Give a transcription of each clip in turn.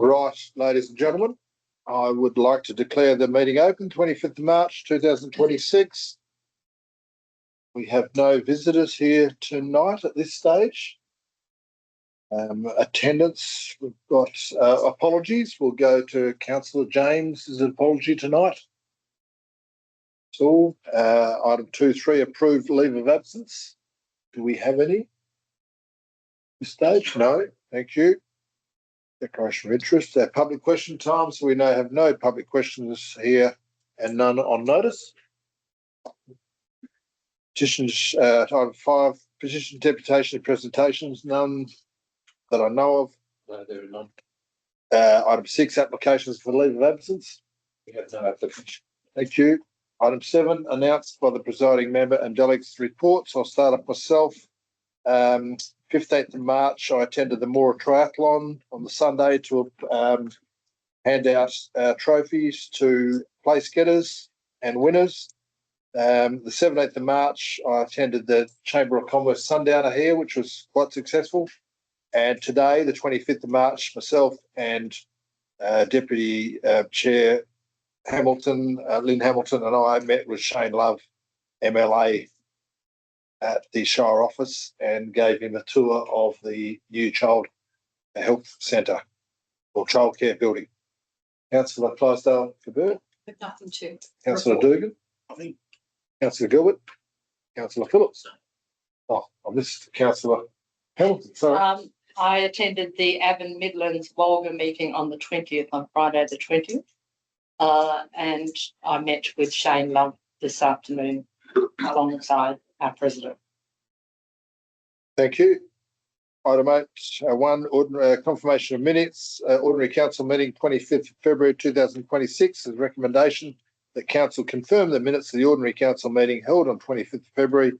Right, ladies and gentlemen, I would like to declare the meeting open, 25th of March 2026. We have no visitors here tonight at this stage. Attendance, we've got apologies. We'll go to Councillor James's apology tonight. So, item 2.3, approved leave of absence. Do we have any at this stage? No, thank you. Declaration of interest. Public question time. So we now have no public questions here and none on notice. Petitions, item 5, petition, deputation, and presentations. None that I know of. No, there are none. Item 6, applications for leave of absence. We have no application. Thank you. Item 7, announced by the presiding member and delegates reports. I'll start off myself. 15th of March, I attended the Moora Triathlon on the Sunday to hand out trophies to place getters and winners. The 17th of March, I attended the Chamber of Commerce Sundowner here, which was quite successful. And today, the 25th of March, myself and Deputy Chair Hamilton, Lynn Hamilton, and I met with Shane Love, MLA, at the Shire office and gave him a tour of the new child health centre or childcare building. Councillor Clydesdale-Cabur. Nothing to. Councillor Dugan. Nothing. Councillor Gilbert. Councillor Phillips. Oh, I missed Councillor Hamilton. Sorry. I attended the Avon Midlands Volga meeting on the 20th, on Friday the 20th, and I met with Shane Love this afternoon alongside our president. Thank you. Item 8, 1, confirmation of minutes, ordinary council meeting 25th of February 2026. As recommendation that council confirm the minutes of the ordinary council meeting held on 25th of February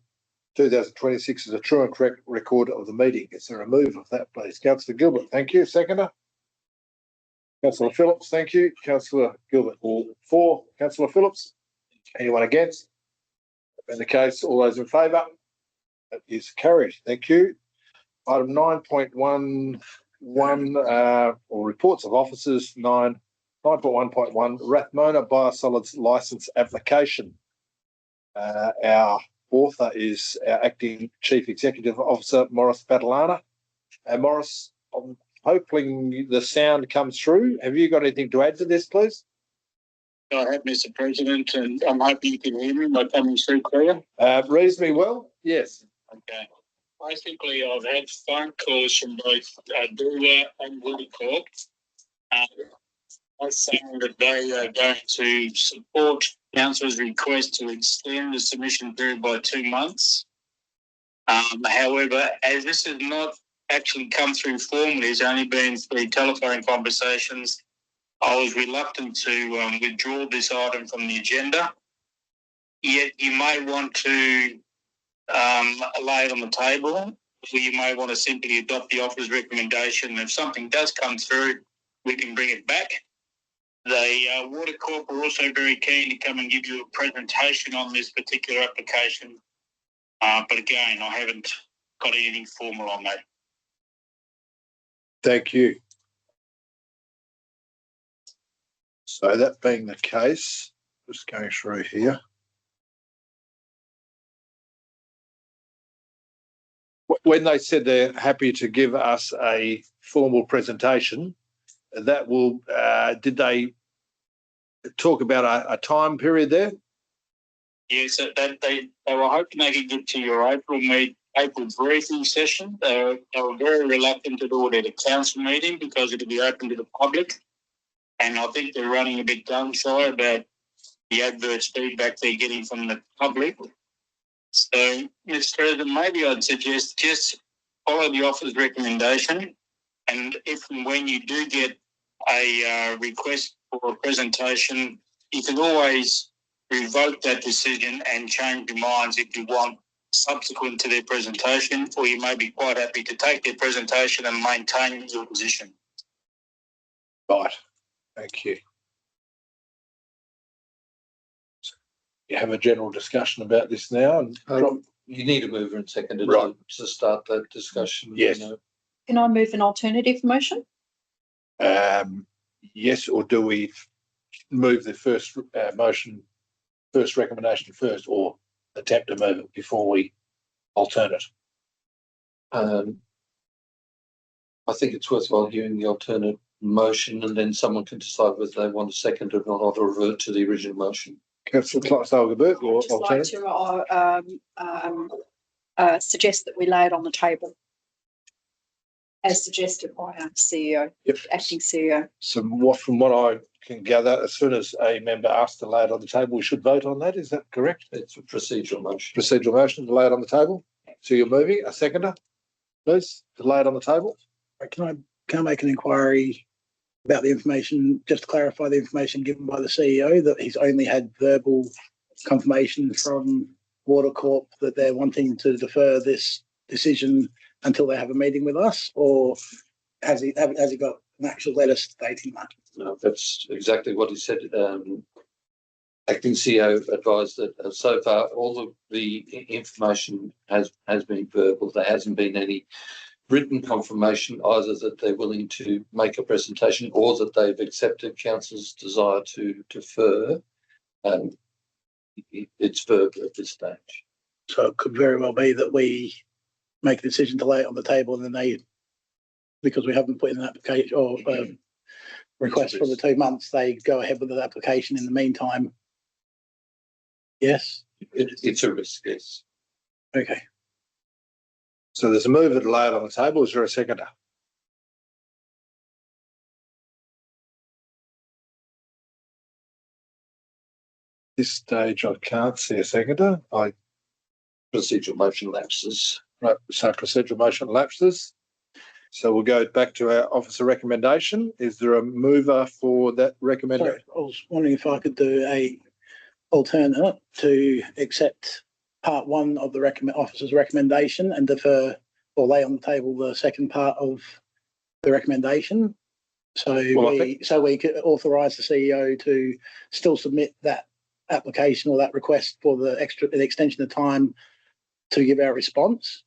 2026 is a true and correct record of the meeting. Is there a move of that, please? Councillor Gilbert, thank you. Seconder. Councillor Phillips, thank you. Councillor Gilbert, all for. Councillor Phillips, anyone against? In the case, all those in favour? That is carried. Thank you. Item 9.11, or reports of officers, 9.1.1, Rathmona Biosolids licence application. Our author is our acting Chief Executive Officer, Morris Batalana. Morris, I'm hoping the sound comes through. Have you got anything to add to this, please? I have, Mr. President, and I'm hoping you can hear me. Am I coming through clear? Reasonably well, yes. Okay. Basically, I've had phone calls from both Doula and Woody Corp. They're saying that they are going to support Council's request to extend the submission period by 2 months. However, as this has not actually come through formally, it's only been through telephone conversations, I was reluctant to withdraw this item from the agenda. Yet you may want to lay it on the table, or you may want to simply adopt the officer's recommendation. If something does come through, we can bring it back. The Water Corp are also very keen to come and give you a presentation on this particular application. But again, I haven't got anything formal on that. Thank you. So that being the case, just going through here. When they said they're happy to give us a formal presentation, that will, did they talk about a time period there? Yes, they were hoping they could get to your April briefing session. They were very reluctant to do it at a council meeting because it'll be open to the public. And I think they're running a bit gun-shy about the adverse feedback they're getting from the public. So, Mr. President, maybe I'd suggest just follow the officer's recommendation, and if and when you do get a request for a presentation, you can always revoke that decision and change your minds if you want subsequent to their presentation, or you may be quite happy to take their presentation and maintain your position. Right. Thank you. You have a general discussion about this now, and you need a mover and seconder right to start that discussion. Yes. Can I move an alternative motion? Yes, or do we move the first first recommendation first, or attempt to move it before we alternate? I think it's worthwhile hearing the alternate motion, and then someone can decide whether they want a second or not, or revert to the original motion. Councillor Clark-Salgerberg, or I'd just like alternate? to suggest that we lay it on the table as suggested by our CEO, Yep. acting CEO. So from what I can gather, as soon as a member asks to lay it on the table, we should vote on that. Is that correct? It's a procedural motion. Procedural motion to lay it on the table. So you're moving a seconder, please, to lay it on the table. Can I make an inquiry about the information, just to clarify the information given by the CEO, that he's only had verbal confirmation from Water Corp that they're wanting to defer this decision until they have a meeting with us, or has he got an actual letter stating that? No, that's exactly what he said. Acting CEO advised that so far all of the information has been verbal. There hasn't been any written confirmation either that they're willing to make a presentation or that they've accepted council's desire to defer. It's verbal at this stage. So it could very well be that we make a decision to lay it on the table, and then they, because we haven't put in an application or request for the 2 months, they go ahead with the application in the meantime. Yes. It's a risk, yes. Okay. So there's a move to lay it on the table. Is there a seconder? This stage, I can't see a seconder. Procedural motion lapses. Right, so procedural motion lapses. So we'll go back to our officer recommendation. Is there a mover for that recommendation? Sorry, I was wondering if I could do a alternate to accept part one of the officer's recommendation and defer or lay on the table the second part of the recommendation. So we could authorise the CEO to still submit that application or that request for the extension of time to give our response.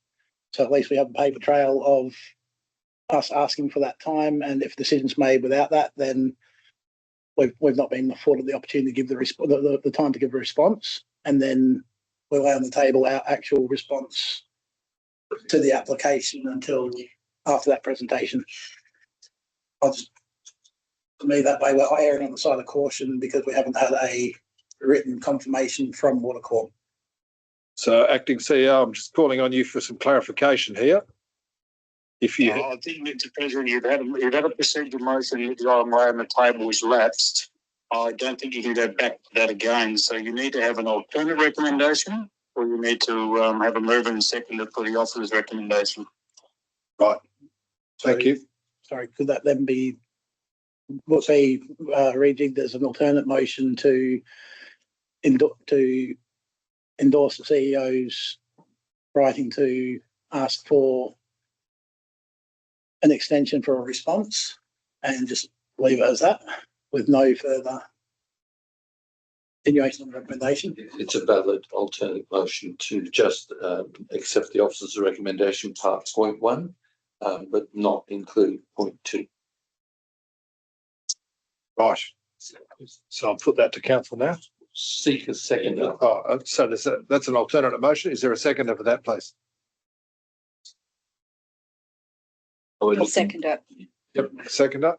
So at least we have a paper trail of us asking for that time, and if decisions made without that, then we've not been afforded the opportunity to give the time to give a response, and then we'll lay on the table our actual response to the application until after that presentation. For me, that way we're erring on the side of caution because we haven't had a written confirmation from Water Corp. So, acting CEO, I'm just calling on you for some clarification here. If you, I think, Mr. President, you've had a procedural motion that the item on the table was lapsed. I don't think you can go back to that again. So you need to have an alternate recommendation, or you need to have a mover and seconder for the officer's recommendation. right, thank you. Sorry, could that then be rejigged as an alternate motion to endorse the CEO's writing to ask for an extension for a response and just leave it as that with no further continuation of the recommendation? It's a valid alternate motion to just accept the officer's recommendation part point 1, but not include point 2. Right. So I'll put that to council now. Seek a seconder. Oh, so that's an alternate motion. Is there a seconder for that, please? I'll second it. Yep, seconder.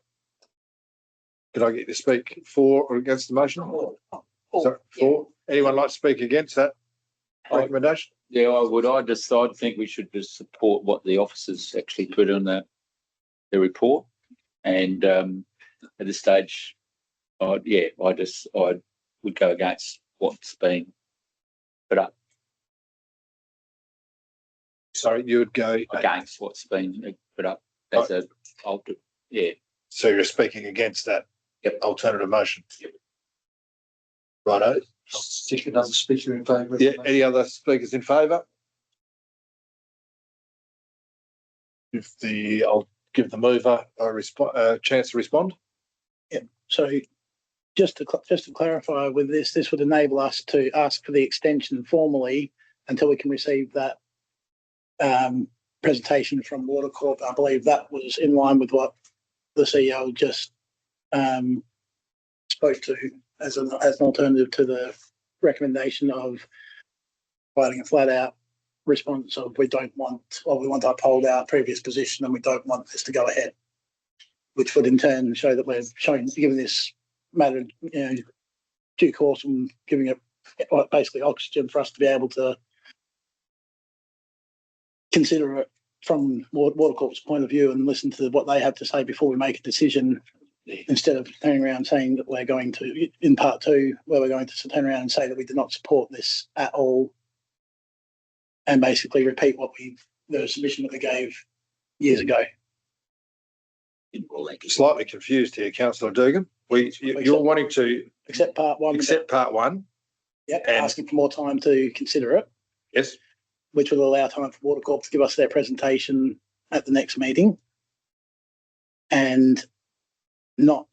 Could I get you to speak for or against the motion? Sorry, for. Anyone like to speak against that recommendation? Yeah, I would. I think we should just support what the officers actually put in their report. And at this stage, I would go against what's been put up. Sorry, you would go Against what's been put up as yeah. So you're speaking against that alternative motion? Yep. Righto. Seek another speaker in favour. Yeah, any other speakers in favour? I'll give the mover a chance to respond. Yeah. So just to clarify with this would enable us to ask for the extension formally until we can receive that presentation from Water Corp. I believe that was in line with what the CEO just spoke to as an alternative to the recommendation of providing a flat out response of we want to uphold our previous position and we don't want this to go ahead, which would in turn show that we're giving this matter due course and giving it basically oxygen for us to be able to consider it from Water Corp's point of view and listen to what they have to say before we make a decision, instead of turning around saying that we're going to, in part two, where we're going to turn around and say that we do not support this at all, and basically repeat the submission that we gave years ago. Slightly confused here, Councillor Dugan. You're wanting to Accept part one. accept part one. Yep, and- asking for more time to consider it, Yes. which will allow time for Water Corp to give us their presentation at the next meeting, and not.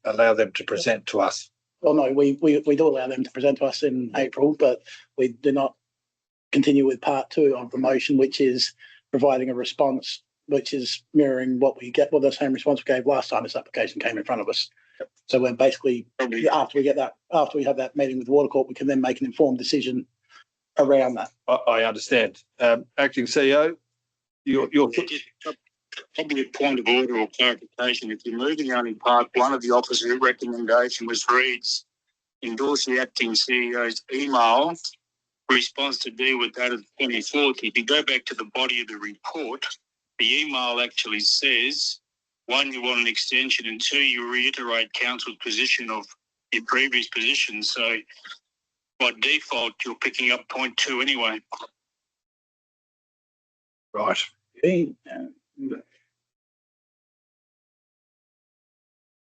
Allow them to present to us. Well, no, we do allow them to present to us in April, but we do not continue with part two of the motion, which is providing a response, which is mirroring what the same response we gave last time this application came in front of us. So we're basically, after we have that meeting with Water Corp, we can then make an informed decision around that. I understand. Acting CEO, your Probably a point of order or clarification. If you're moving only part one of the officer's recommendation, which reads, endorse the acting CEO's email response to deal with that of the 24th. If you go back to the body of the report, the email actually says, one, you want an extension, and two, you reiterate council's position of your previous position. So by default, you're picking up point two anyway. right. Okay.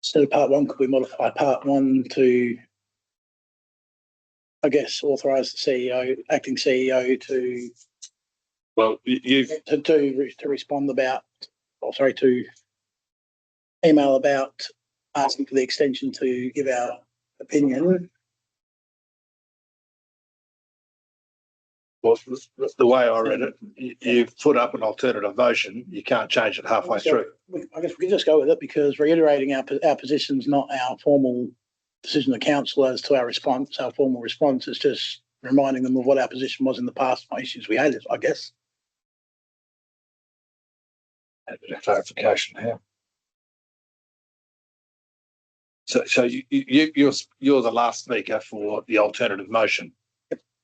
Instead of part one, could we modify part one to, I guess, authorise the acting CEO to Well, you've respond about, to email about asking for the extension to give our opinion. well, the way I read it, you've put up an alternative motion. You can't change it halfway through. I guess we could just go with it, because reiterating our position is not our formal decision of council as to our response. Our formal response is just reminding them of what our position was in the past, what issues we had, I guess. A bit of clarification here. So you're the last speaker for the alternative motion.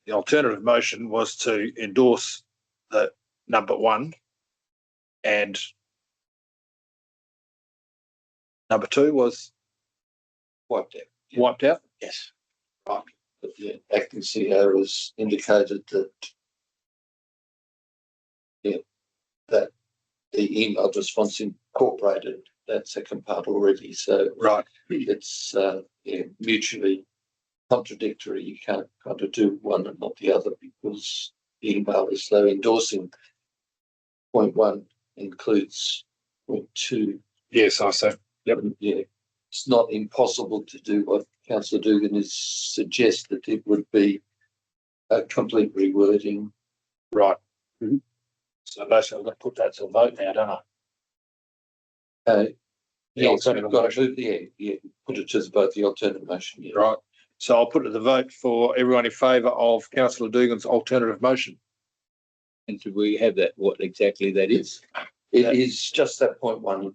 The alternative motion was to endorse the number one, and number two was Wiped out. wiped out. Yes. But the acting CEO has indicated that that the email response incorporated that second part already. So Right. it's mutually contradictory. You can't kind of do one and not the other, because the email is though endorsing point one includes point two. Yes, I see. Yep. Yeah, it's not impossible to do what Councillor Dugan has suggested. It would be a complete rewording. Right. Mm-hmm. So basically, I'm going to put that to a vote now, don't I? Yes, we've got to move put it to both the alternative motion. Yeah. Right. So I'll put it to the vote for everyone in favour of Councillor Dugan's alternative motion. And do we have that, what exactly that is? It is just that point one.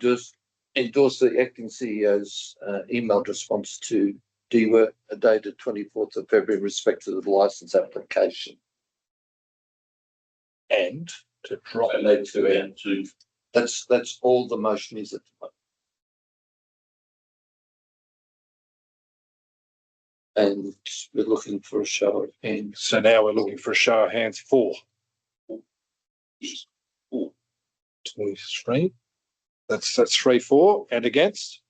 Endorse the acting CEO's emailed response to DWA dated 24th of February in respect to the licence application. And to drop That's all the motion is at the moment. And we're looking for a show of hands. So now we're looking for a show of hands for. 23. That's 3-4, and against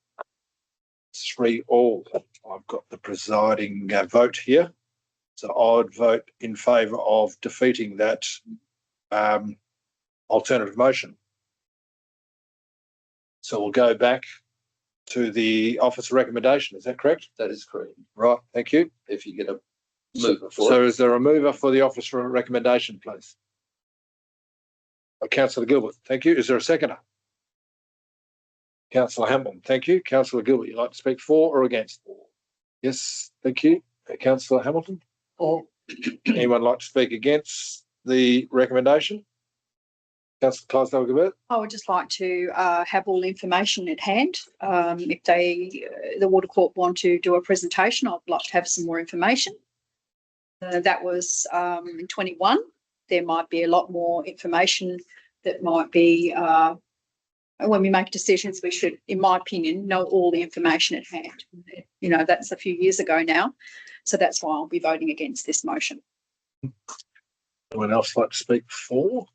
3-all. I've got the presiding vote here, so I'd vote in favour of defeating that alternative motion. So we'll go back to the officer recommendation. Is that correct? That is correct. Right. Thank you. If you get a mover for So it. is there a mover for the officer recommendation, please? Councillor Gilbert. Thank you. Is there a seconder? Councillor Hamilton, thank you. Councillor Gilbert, you'd like to speak for or against? Yes, thank you. Councillor Hamilton? Or Anyone like to speak against the recommendation? Councillor Clydesdale-Gilbert? I would just like to have all the information at hand. If the Water Corp want to do a presentation, I'd like to have some more information. That was in 21. There might be a lot more information that might be, when we make decisions, we should, in my opinion, know all the information at hand. You know, that's a few years ago now. So that's why I'll be voting against this motion. Anyone else like to speak for?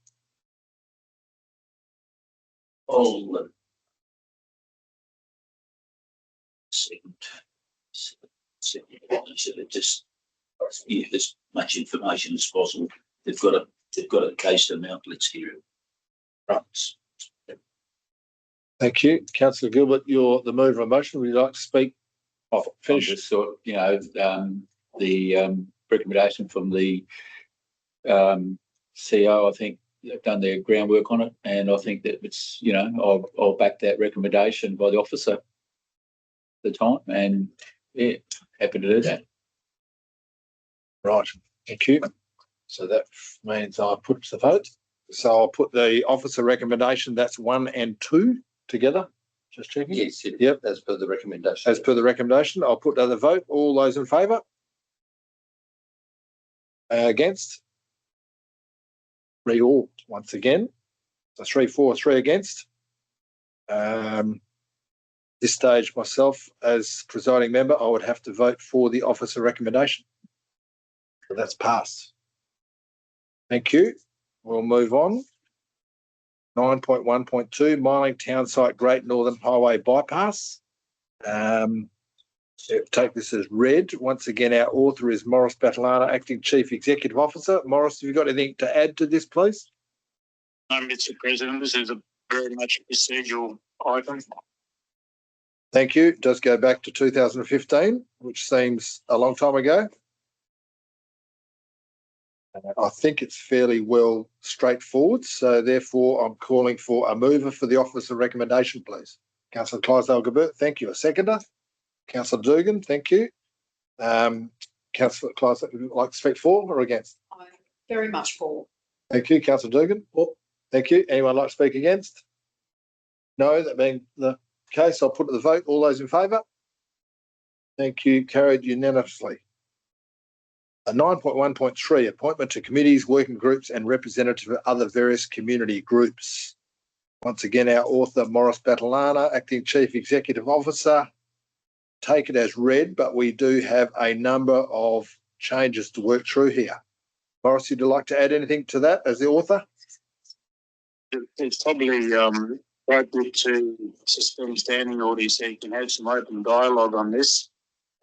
All second. Just give as much information as possible. They've got a case to mount. Let's hear it. Right. Thank you. Councillor Gilbert, you're the mover of motion. Would you like to speak? Finish. Just thought, you know, the recommendation from the CEO, I think they've done their groundwork on it, and I think that it's, you know, I'll back that recommendation by the officer at the time, and yeah, happy to do that. Right, thank you. So that means I put to the vote. So I'll put the officer recommendation, that's 1 and 2 together. Just checking. Yes, Yep. as per the recommendation. As per the recommendation, I'll put to the vote. All those in favour? Against? 3 all once again. So 3 for, 3 against. This stage, myself as presiding member, I would have to vote for the officer recommendation. So that's passed. Thank you. We'll move on. 9.1.2 Mining Town Site Great Northern Highway Bypass. Take this as read. Once again, our author is Morris Battalana, Acting Chief Executive Officer. Morris, have you got anything to add to this, please? Mr. President, this is a very much procedural item. Thank you. It does go back to 2015, which seems a long time ago. I think it's fairly well straightforward, so therefore I'm calling for a mover for the officer recommendation, please. Councillor Clydesdale-Gilbert, thank you. A seconder? Councillor Dugan, thank you. Councillor Clydesdale, would you like to speak for or against? I'm very much for. Thank you. Councillor Dugan? Thank you. Anyone like to speak against? No, that being the case, I'll put to the vote. All those in favour? Thank you. Carried unanimously. 9.1.3 Appointment to committees, working groups and representative of other various community groups. Once again, our author, Morris Battalana, Acting Chief Executive Officer. Take it as read, but we do have a number of changes to work through here. Morris, would you like to add anything to that as the author? It's probably quite good to suspend standing orders so you can have some open dialogue on this.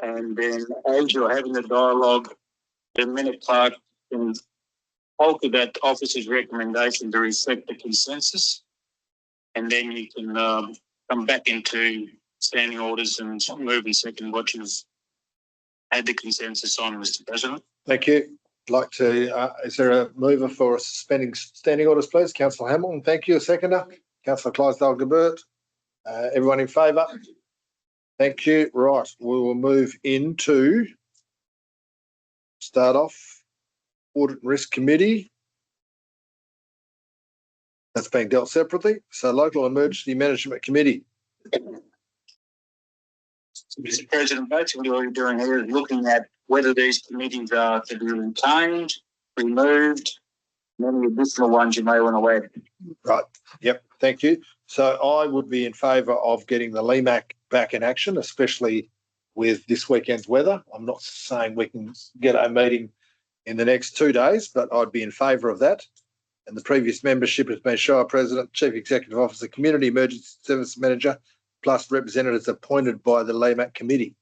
And then as you're having the dialogue, the minute clerk can alter that officer's recommendation to reflect the consensus. And then you can come back into standing orders and move and second what you've had the consensus on, Mr. President. Thank you. I'd like to, is there a mover for suspending standing orders, please? Councillor Hamilton, thank you. A seconder? Councillor Clydesdale-Gilbert. Everyone in favour? Thank you. Right, we will move into, start off, Audit and Risk Committee. That's being dealt separately. So Local Emergency Management Committee. Mr. President, basically what we're doing here is looking at whether these committees are to be retained, removed, and any additional ones you may want to add. Right. Yep. Thank you. So I would be in favour of getting the LEMAC back in action, especially with this weekend's weather. I'm not saying we can get a meeting in the next 2 days, but I'd be in favour of that. And the previous membership has been Shire President, Chief Executive Officer, Community Emergency Service Manager, plus representatives appointed by the LEMAC committee.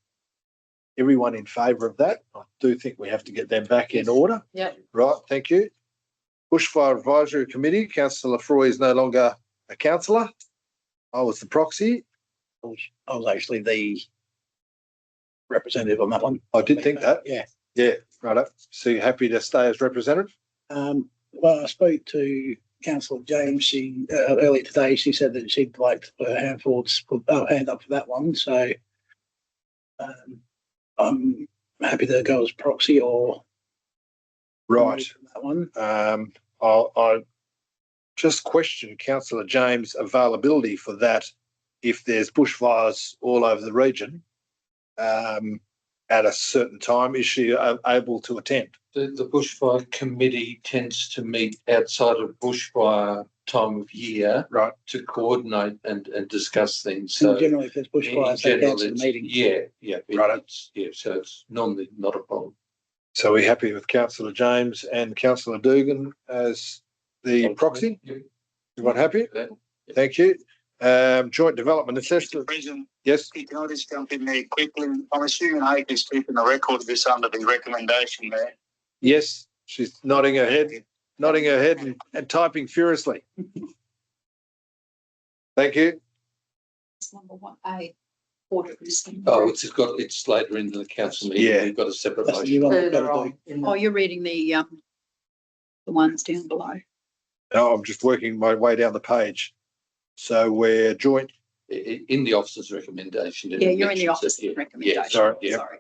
Everyone in favour of that? I do think we have to get them back in order. Yep. Right, thank you. Bushfire Advisory Committee, Councillor Froy is no longer a councillor. I was the proxy. I was actually the representative on that one. I did think that. Yeah. Yeah, right. So you're happy to stay as representative? Well, I spoke to Councillor James, she earlier today, she said that she'd like to put her hand forward, hand up for that one. So I'm happy to go as proxy or Right. that one. I just question Councillor James' availability for that if there's bushfires all over the region at a certain time. Is she able to attend? The bushfire committee tends to meet outside of bushfire time of year, Right. to coordinate and discuss things. So So generally, if there's bushfires, they cancel the it's- meeting. Yeah. Right. So it's normally not a problem. So we're happy with Councillor James and Councillor Dugan as the proxy. Yeah. Everyone happy? That- Thank you. Joint development assessment. President, Yes. can I just jump in there quickly? I'm assuming Ake is keeping a record of this under the recommendation there. Yes. She's nodding her head and typing furiously. Thank you. It's number 1A, order listing. Oh, it's later in the council meeting. Yeah. We've got a separate That's the motion. new one. Further on in Oh, the, you're reading the ones down below. No, I'm just working my way down the page. So we're joint. In the officer's recommendation. Yeah, you're in the mentions office it, yeah. recommendation. sorry, yep. Sorry.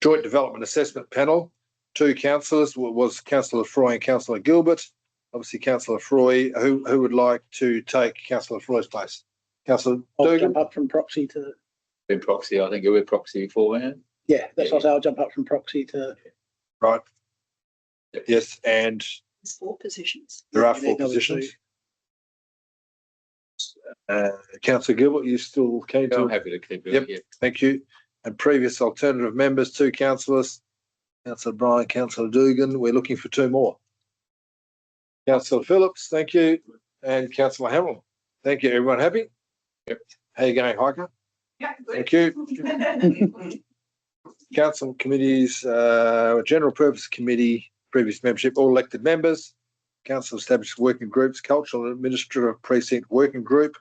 Joint Development Assessment Panel, 2 councillors was Councillor Froy and Councillor Gilbert. Obviously, Councillor Froy, who would like to take Councillor Froy's place? Councillor I'll Dugan? jump up from proxy to. Been proxy, I think we're proxy beforehand. Yeah, that's what I say. I'll jump up from proxy to. Right. Yes, and There's 4 positions. there are Yeah, 4 another positions. Councillor Gilbert, you still keen I'm to? happy to keep it. Yep. Yeah. Thank you. And previous alternative members, 2 councillors, Councillor Bryan, Councillor Dugan. We're looking for 2 more. Councillor Phillips, thank you, and Councillor Hamilton. Thank you. Everyone happy? Yep. How you going, Hiker? yeah, Thank you. Council committees, General Purpose Committee, previous membership, all elected members. Council established working groups, Cultural and Administrative Precinct Working Group.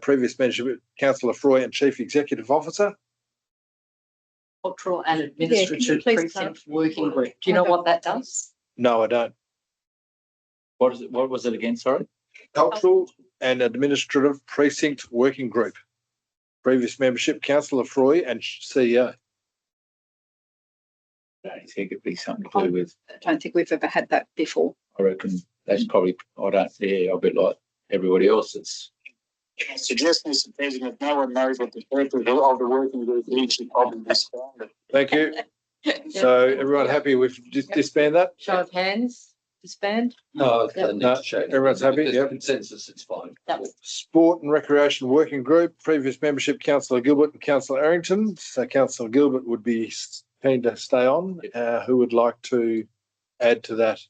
Previous membership, Councillor Froy and Chief Executive Officer. Cultural and Yeah, Administrative can you please Precinct Working Group. Do you know what that does? No, I don't. What is it? What was it again? Sorry. Cultural and Administrative Precinct Working Group. Previous membership, Councillor Froy and CEO. I don't think it'd be something to do with. I don't think we've ever had that before. I reckon that's probably. I don't. Yeah, a bit like everybody else. It's. I suggest, Mr. President, no one knows what the purpose of the working group is. Should probably disband it. Thank you. So everyone happy with disband that? Show of hands, disband. No, Yep. they need No, to change. everyone's happy, If there's yep. consensus, it's fine. Yep. Sport and Recreation Working Group, previous membership, Councillor Gilbert and Councillor Errington. So Councillor Gilbert would be keen to stay on. Who would like to add to that?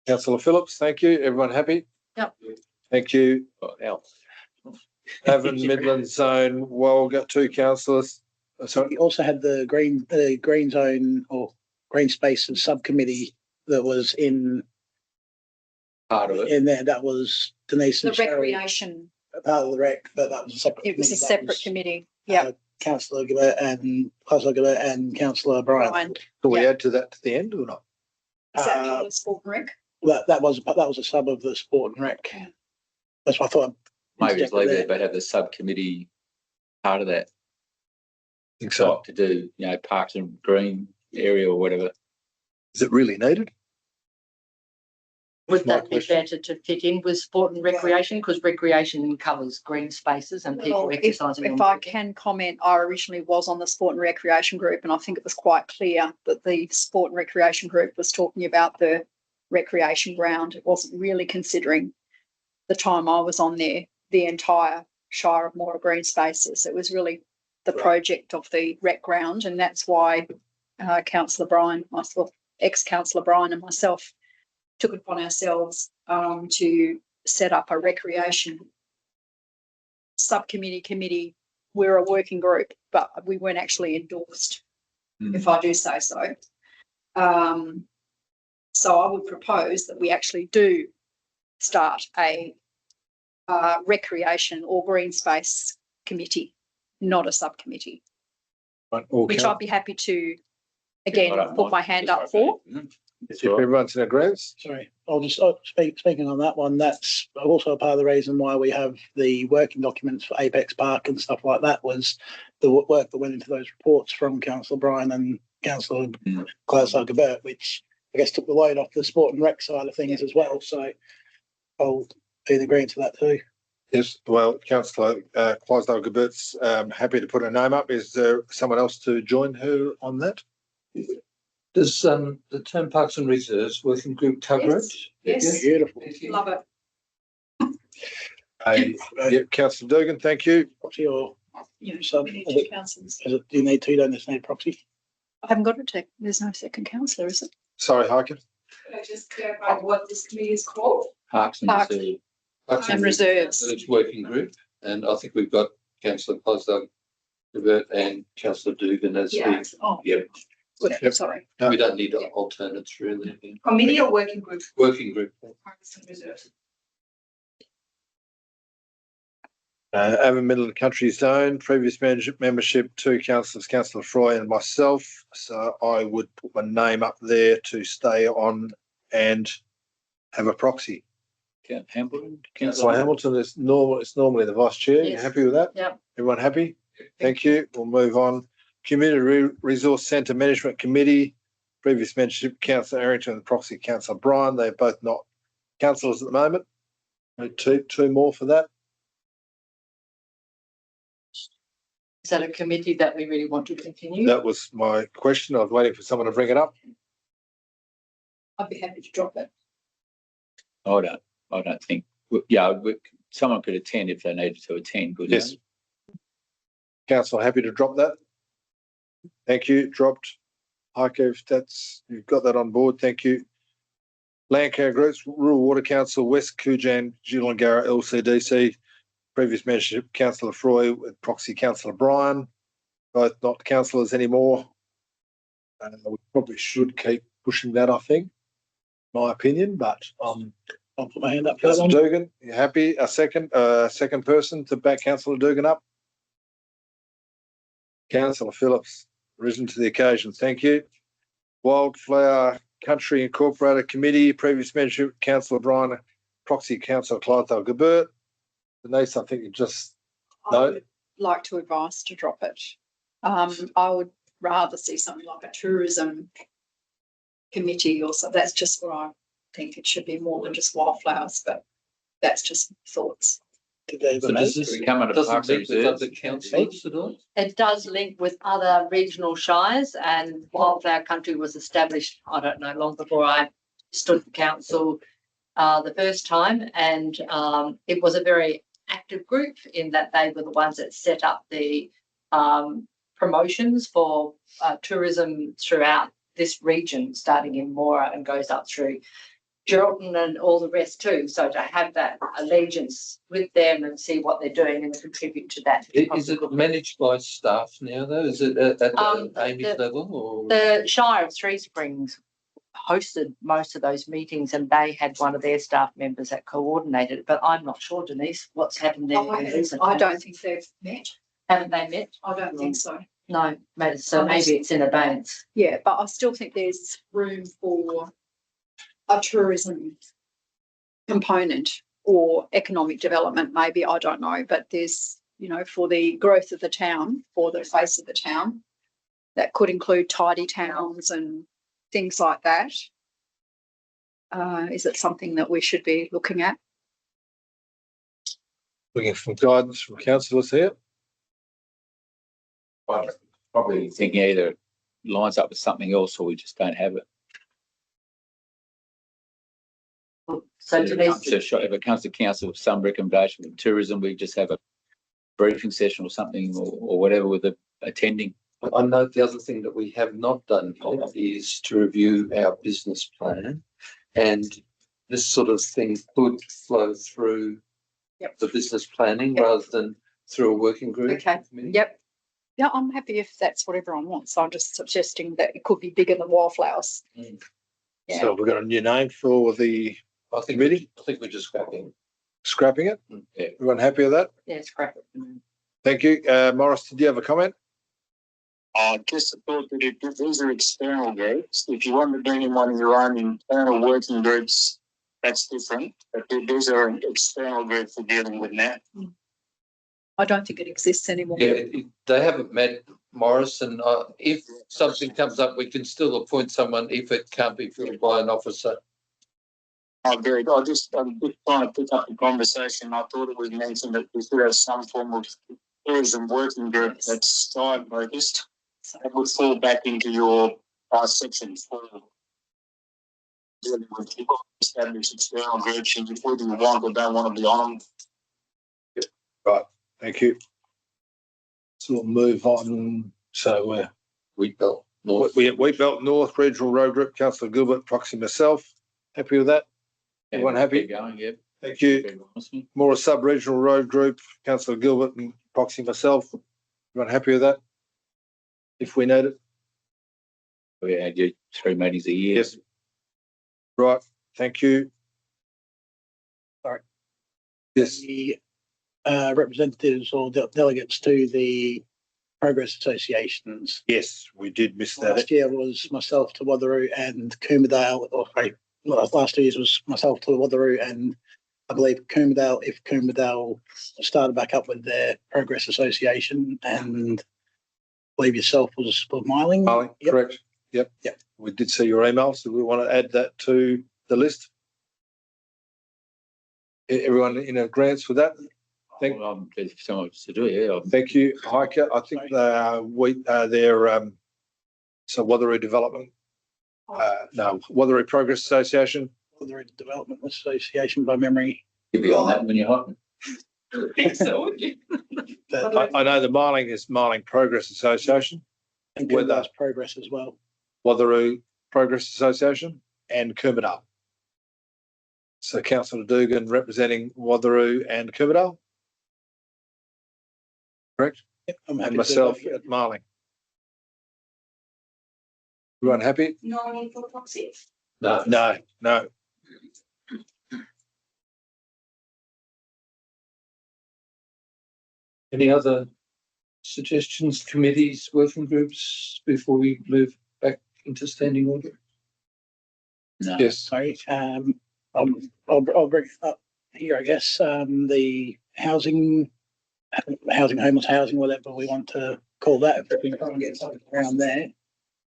Councillor Phillips, thank you. Everyone happy? Yep. Thank you. What else? Avon Midland Zone, Wolga, 2 councillors. Sorry, We also had the green zone or green spaces subcommittee that was in Part of it. there. That was Denise The and Cheryl, recreation, part of the rec, but that was a separate. it was a committee. That separate was, committee. Yeah. Councillor Gillett and Councillor Bryan. Brian. can we Yeah. add to that to the end or not? Is that the sport and rec? That was a sub of the sport and rec. That's what I thought. Maybe just leave it, but have the subcommittee part of that. I think so. Like to do, parks and green area or whatever. Is it really needed? Would My that be question. better to fit in with sport and recreation? Because recreation covers green spaces and people Well, exercising. if on I the- can comment, I originally was on the sport and recreation group, and I think it was quite clear that the sport and recreation group was talking about the recreation ground. It wasn't really considering the time I was on there, the entire Shire of Moora green spaces. It was really the Right. project of the rec ground, and that's why Councillor Bryan, myself, ex-Councillor Bryan and myself took it upon ourselves to set up a recreation committee. We're a working group, but we weren't actually endorsed, if I do say so. So I would propose that we actually do start a recreation or green space committee, not a subcommittee, Right, all which council- I'd be happy to, I again, don't put mind. my hand up for. if everyone's in agreement. Sorry. I'll just speaking on that one. That's also a part of the reason why we have the working documents for Apex Park and stuff like that was the work that went into those reports from Councillor Bryan and Councillor Clydesdale-Gebert, which I guess took the load off the sport and rec side of things as well. So I'll be in agreement to that too. Yes, well, Councillor Clydesdale-Gebert's happy to put her name up. Is there someone else to join her on that? Does the term Parks and Reserves Working Group cover it? Yes. Beautiful. Thank you. Love it. Councillor Dugan, thank you. Proxy or You So, need two councillors. do you need two? Don't just need proxy. I haven't got a tech. There's no second councillor, is it? Sorry, Heike. Can I just clarify what this committee is called? Parks and Parks. Reserve. Parks And reserves. Reserves Working Group, and I think we've got Councillor Clydesdale-Gebert and Councillor Dugan as Yeah. the. Oh, Yep. good. Yep. Sorry. We don't need alternates really. Committee or working group? Working group. Parks and Reserves. Avon Midland Country Zone, previous membership, two councillors, Councillor Froy and myself. So I would put my name up there to stay on and have a proxy. Hamilton. Councillor Hamilton is normal. It's normally the vice chair. You Yes. happy with that? Yep. Everyone happy? Thank you. We'll move on. Community Resource Centre Management Committee, previous membership, Councillor Errington and proxy Councillor Bryan. They're both not councillors at the moment. Two more for that. Is that a committee that we really want to continue? That was my question. I was waiting for someone to bring it up. I'd be happy to drop it. I don't think. Yeah, someone could attend if they needed to attend. Couldn't Yes. they? Council happy to drop that? Thank you. Dropped. Heike, if that's, you've got that on board, thank you. Land Care Groups, Rural Water Council, West Coogee, Gillingarra LCDC, previous membership, Councillor Froy with proxy Councillor Bryan, both not councillors anymore. We probably should keep pushing that, I think, my opinion, but I'll put my hand up for that Councillor one. Dugan, you happy? A second person to back Councillor Dugan up? Councillor Phillips, risen to the occasion. Thank you. Wildflower Country Incorporated Committee, previous membership, Councillor Bryan, proxy Councillor Clydesdale-Gebert. Denise, I think you just, I No. would like to advise to drop it. I would rather see something like a tourism committee or so. That's just what I think. It should be more than just wildflowers, but that's just thoughts. Did they So ever does make? this Come under doesn't Parks and link with Reserves. other councillors at all? It does link with other regional shires, and Wildflower Country was established, I don't know, long before I stood for council the first time, and it was a very active group in that they were the ones that set up the promotions for tourism throughout this region, starting in Moora and goes up through Geraldton and all the rest too. So to have that allegiance with them and see what they're doing and contribute to that. Is it managed by staff now though? Is it at the Amy's the- level or? The Shire of Three Springs hosted most of those meetings, and they had one of their staff members that coordinated it, but I'm not sure, Denise, what's happened there. I don't think they've met. Haven't they met? I don't think so. No, so maybe it's in abeyance. Yeah, but I still think there's room for a tourism component or economic development, maybe, I don't know, but there's, for the growth of the town, for the face of the town, that could include tidy towns and things like that. Is it something that we should be looking at? looking for guidance from councillors here. I'm probably thinking either lines up with something else or we just don't have it. So If it comes to council with some recommendation for tourism, we just have a briefing session or something or whatever with the attending. I know the other thing that we have not done yet is to review our business plan, and this sort of thing could flow through the business planning rather than through a working group. Okay. committee. Yep. Yeah, I'm happy if that's what everyone wants. I'm just suggesting that it could be bigger than wildflowers. Mm. Yeah. So we've got a new name for the I think we're just scrapping. scrapping it. Yeah. Everyone happy with that? Yeah, scrap it. Thank you. Morris, did you have a comment? I just thought that if these are external groups, if you want to bring in one of your own internal working groups that's different. But these are external groups we're dealing with now. I don't think it exists anymore. Yeah, they haven't met, Morris, and if something comes up, we can still appoint someone if it can't be filled by an officer. I agree. I'm just trying to pick up the conversation. I thought it was mentioned that we should have some form of tourism working group that's side focused. That would fall back into your section for dealing with established external groups, and whether you want or don't want to be on them. Right, thank you. So we'll move on. So Wheatbelt North. Wheatbelt North Regional Road Group, Councillor Gilbert, proxy myself. Happy with that? Everyone happy? Keep going, yeah. Thank you. Moora Sub-Regional Road Group, Councillor Gilbert and proxy myself. Everyone happy with that? If we need it? We had 3 meetings a year. Yes. Right, thank you. Sorry. Yes. The representatives or delegates to the Progress Associations. Yes, we did miss that. Last year was myself to Watheroo and Coomerdale, or sorry, last 2 years was myself to Watheroo and I believe Coomerdale, if Coomerdale started back up with their Progress Association, and I believe yourself was Myling. Marley, Yep. correct. Yep. Yep. We did see your email, so we want to add that to the list. Everyone in agreement with that? Thank, There's so much to do, yeah. thank you, Heike. I think they're so Watheroo Development. No, Watheroo Progress Association. Watheroo Development Association by memory. You'll be on that when you're hot. But I know the Marling is Marling Progress Association, and whether- Coomerdale's Progress as well. Watheroo Progress Association, and Coomerdale. So Councillor Dugan representing Watheroo and Coomerdale. Correct? Yep, I'm happy And to do myself that. at Marling. Everyone happy? No need for proxy. No. No. Any other suggestions, committees, working groups before we move back into standing order? No. Yes. Sorry, I'll bring up here, I guess, the housing, homeless housing, whatever we want to call that, if we can try and get something around there.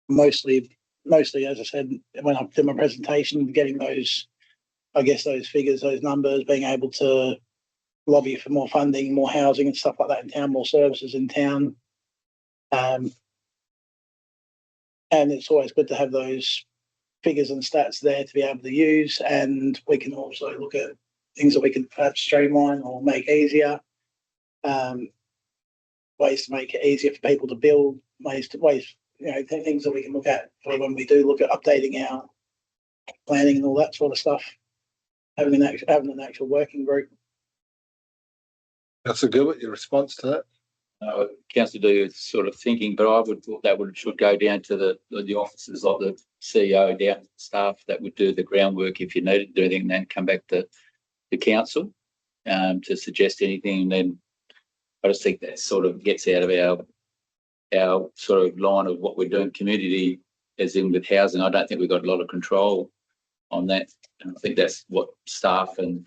Mostly, as I said, when I did my presentation, getting those, I guess, those figures, those numbers, being able to lobby for more funding, more housing and stuff like that in town, more services in town. And it's always good to have those figures and stats there to be able to use, and we can also look at things that we can perhaps streamline or make easier, ways to make it easier for people to build, ways, things that we can look at for when we do look at updating our planning and all that sort of stuff, having an actual working group. Councillor Gilbert, your response to that? Councillor D is sort of thinking, but I would thought that should go down to the officers of the CEO, down to staff that would do the groundwork if you needed to do anything, and then come back to the council to suggest anything. And then I just think that sort of gets out of our sort of line of what we're doing community, as in with housing. I don't think we've got a lot of control on that. And I think that's what staff and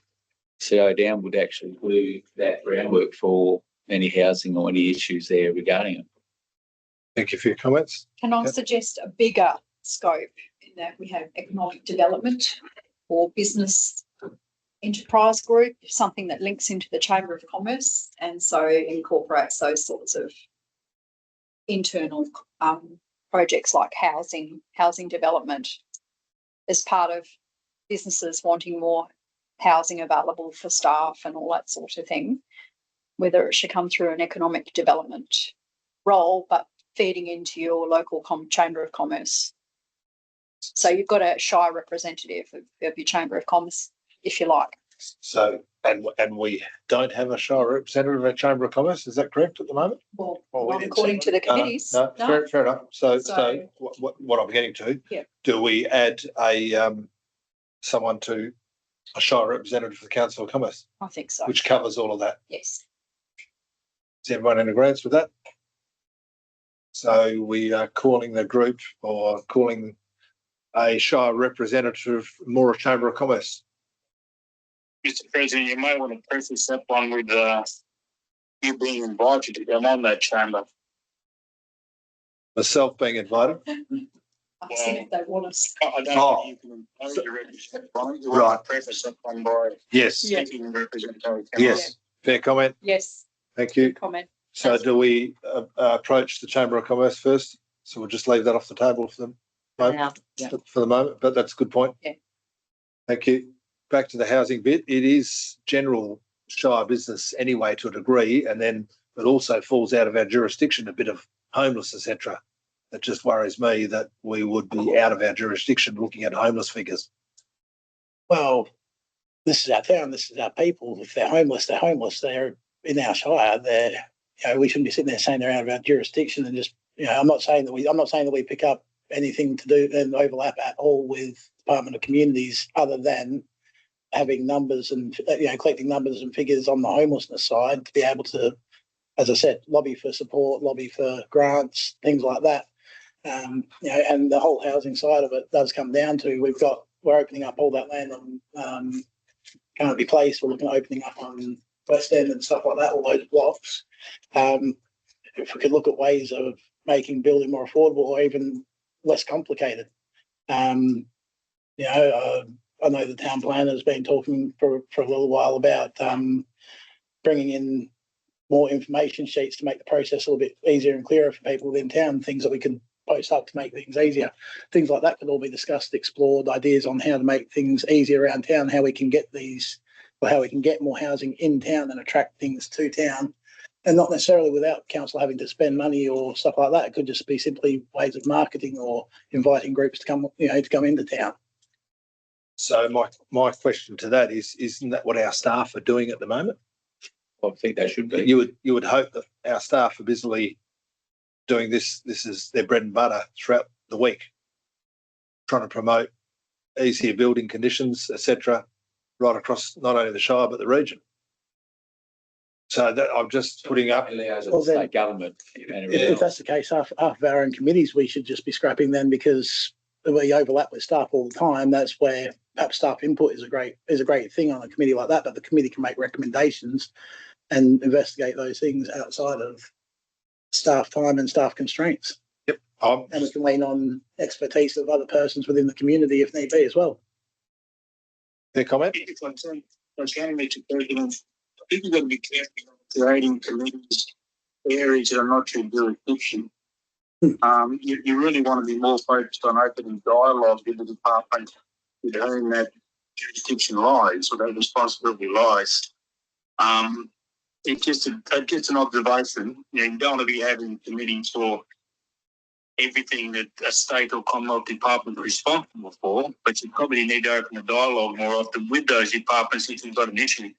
CEO down would actually do, that groundwork for any housing or any issues there regarding it. Thank you for your comments. Can I Yep. suggest a bigger scope in that we have economic development or business enterprise group, something that links into the Chamber of Commerce, and so incorporates those sorts of internal projects like housing development as part of businesses wanting more housing available for staff and all that sort of thing, whether it should come through an economic development role, but feeding into your local Chamber of Commerce. So you've got a Shire representative of your Chamber of Commerce, if you like. So, and we don't have a Shire representative of our Chamber of Commerce, is that correct at the moment? Well, Well, we not didn't according see to the committees. No, fair enough. So So- what I'm getting to, Yeah. do we add someone to a Shire representative for the Council of Commerce, I think so. which covers all of that? Yes. Is everyone in agreement with that? So we are calling the group, or calling a Shire representative, Moora Chamber of Commerce. Mr. President, you might want to preface that one with you being invited to come on that chamber. Myself being invited. Ask them if they want us. I don't know if you can impose your representation. You want to preface that one by Yes. Yeah. speaking representation. Yes. Fair comment. Yes, Thank you. good comment. So do we approach the Chamber of Commerce first? So we'll just leave that off the table for them Now, for the moment, but that's a good point. Yeah. Thank you. Back to the housing bit. It is general Shire business anyway to a degree, and then it also falls out of our jurisdiction, a bit of homeless, etc. It just worries me that we would be out of our jurisdiction looking at homeless figures. Well, this is our town, this is our people. If they're homeless, they're homeless. They're in our Shire. They're, we shouldn't be sitting there saying they're out of our jurisdiction and just, I'm not saying that we pick up anything to do and overlap at all with Department of Communities other than having numbers and, collecting numbers and figures on the homelessness side to be able to, as I said, lobby for support, lobby for grants, things like that. And the whole housing side of it does come down to we're opening up all that land on Canopy Place. We're looking at opening up on West End and stuff like that, all those blocks. If we could look at ways of making building more affordable or even less complicated. I know the town planner has been talking for a little while about bringing in more information sheets to make the process a little bit easier and clearer for people within town, things that we can post up to make things easier. Things like that could all be discussed, explored, ideas on how to make things easier around town, how we can get more housing in town and attract things to town. And not necessarily without council having to spend money or stuff like that. It could just be simply ways of marketing or inviting groups to come into town. So my question to that is, isn't that what our staff are doing at the moment? I think they should be. You would hope that our staff are busily doing this. This is their bread and butter throughout the week, trying to promote easier building conditions, etc., right across not only the Shire but the region. So that I'm just putting up. State government. If that's the case, half of our own committees we should just be scrapping then, because we overlap with staff all the time. That's where perhaps staff input is a great thing on a committee like that, but the committee can make recommendations and investigate those things outside of staff time and staff constraints. Yep. And we can lean on expertise of other persons within the community if need be as well. Their comment? If I'm saying, Mr. President, I think you've got to be careful of creating committees, areas that are not your jurisdiction. You really want to be more focused on opening dialogue with the department with whom that jurisdiction lies or that responsibility lies. It's just an observation. You don't want to be having committees for everything that a state or Commonwealth department is responsible for, but you probably need to open a dialogue more often with those departments if you've got an issue.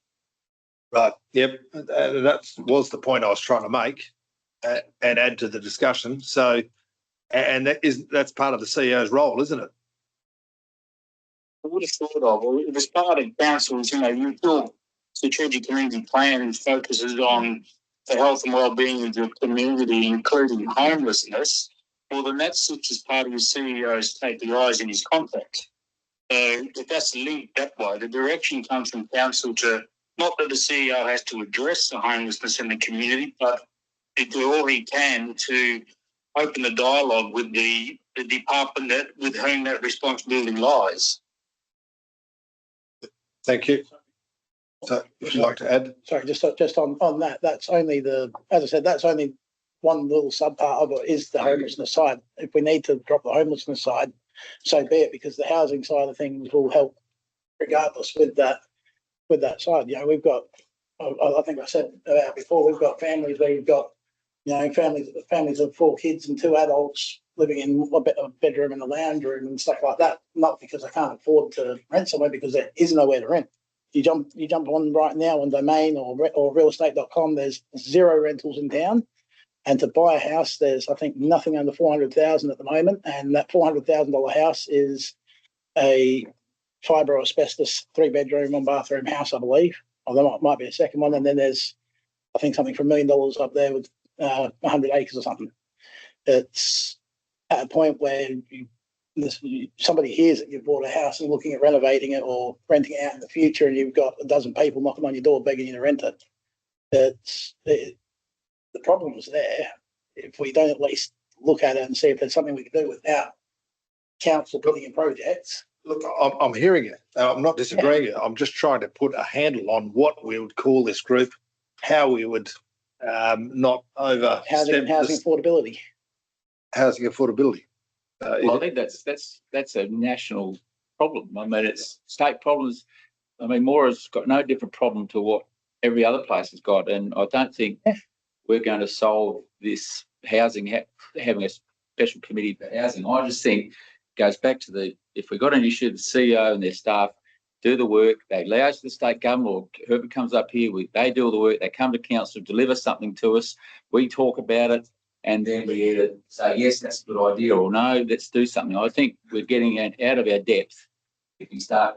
Right. Yep. That was the point I was trying to make and add to the discussion. So, and that's part of the CEO's role, isn't it? I would have thought of, or it was part of council's, you build strategic community plans focuses on the health and well-being of the community, including homelessness. Well, then that sits as part of your CEO's KPIs in his contract. If that's linked that way, the direction comes from council to, not that the CEO has to address the homelessness in the community, but to do all he can to open the dialogue with the department with whom that responsibility lies. Thank you. So if you'd like to add. Sorry, just on that, that's only as I said, that's only one little sub part of it is the homelessness side. If we need to drop the homelessness side, so be it, because the housing side of things will help regardless with that side. We've got, I think I said about before, we've got families where you've got, families of 4 kids and 2 adults living in a bedroom and a lounge room and stuff like that, not because they can't afford to rent somewhere, because there is nowhere to rent. You jump on right now on Domain or realestate.com, there's 0 rentals in town. And to buy a house, there's, I think, nothing under 400,000 at the moment. And that $400,000 house is a fibre asbestos 3-bedroom, 1-bathroom house, I believe. Or there might be a second one. And then there's, I think, something for $1 million up there with 100 acres or something. It's at a point where somebody hears that you've bought a house and looking at renovating it or renting it out in the future, and you've got a dozen people knocking on your door begging you to rent it. The problem's there. If we don't at least look at it and see if there's something we can do without council putting in projects. Look, I'm hearing it. I'm not disagreeing. I'm just trying to put a handle on what we would call this group, how we would not overstep Housing affordability. housing affordability. Well, I think that's a national problem. I mean, it's state problems. I mean, Moora's got no different problem to what every other place has got, and I don't think we're going to solve this housing having a special committee for housing. I just think it goes back to if we've got an issue, the CEO and their staff do the work. They liaise with the state government, or whoever comes up here, they do all the work. They come to council, deliver something to us. We talk about it. And then we either say, yes, that's a good idea, or no, let's do something. I think we're getting out of our depth if we start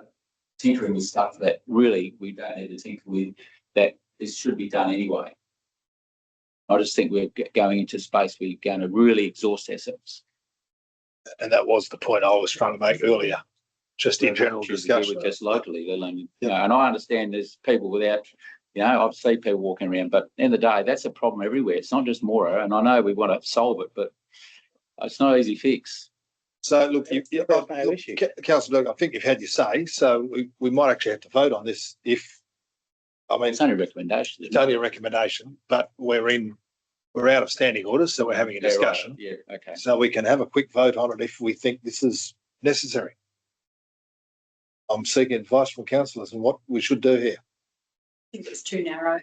tinkering with stuff that really we don't need to tinker with, that this should be done anyway. I just think we're going into space we're going to really exhaust ourselves. And that was the point I was trying to make earlier, just in general discussion. Just locally, you know, and I understand there's people without. You know, I've seen people walking around, but at the end of the day, that's a problem everywhere. It's not just Moora, and I know we want to solve it, but it's not an easy fix. So, look, Councillor Doug, I think you've had your say, so we might actually have to vote on this It's only a recommendation. It's only a recommendation, but we're out of standing orders, so we're having a discussion. Yeah, right. Okay. So we can have a quick vote on it if we think this is necessary. I'm seeking advice from councillors on what we should do here. I think it's too narrow.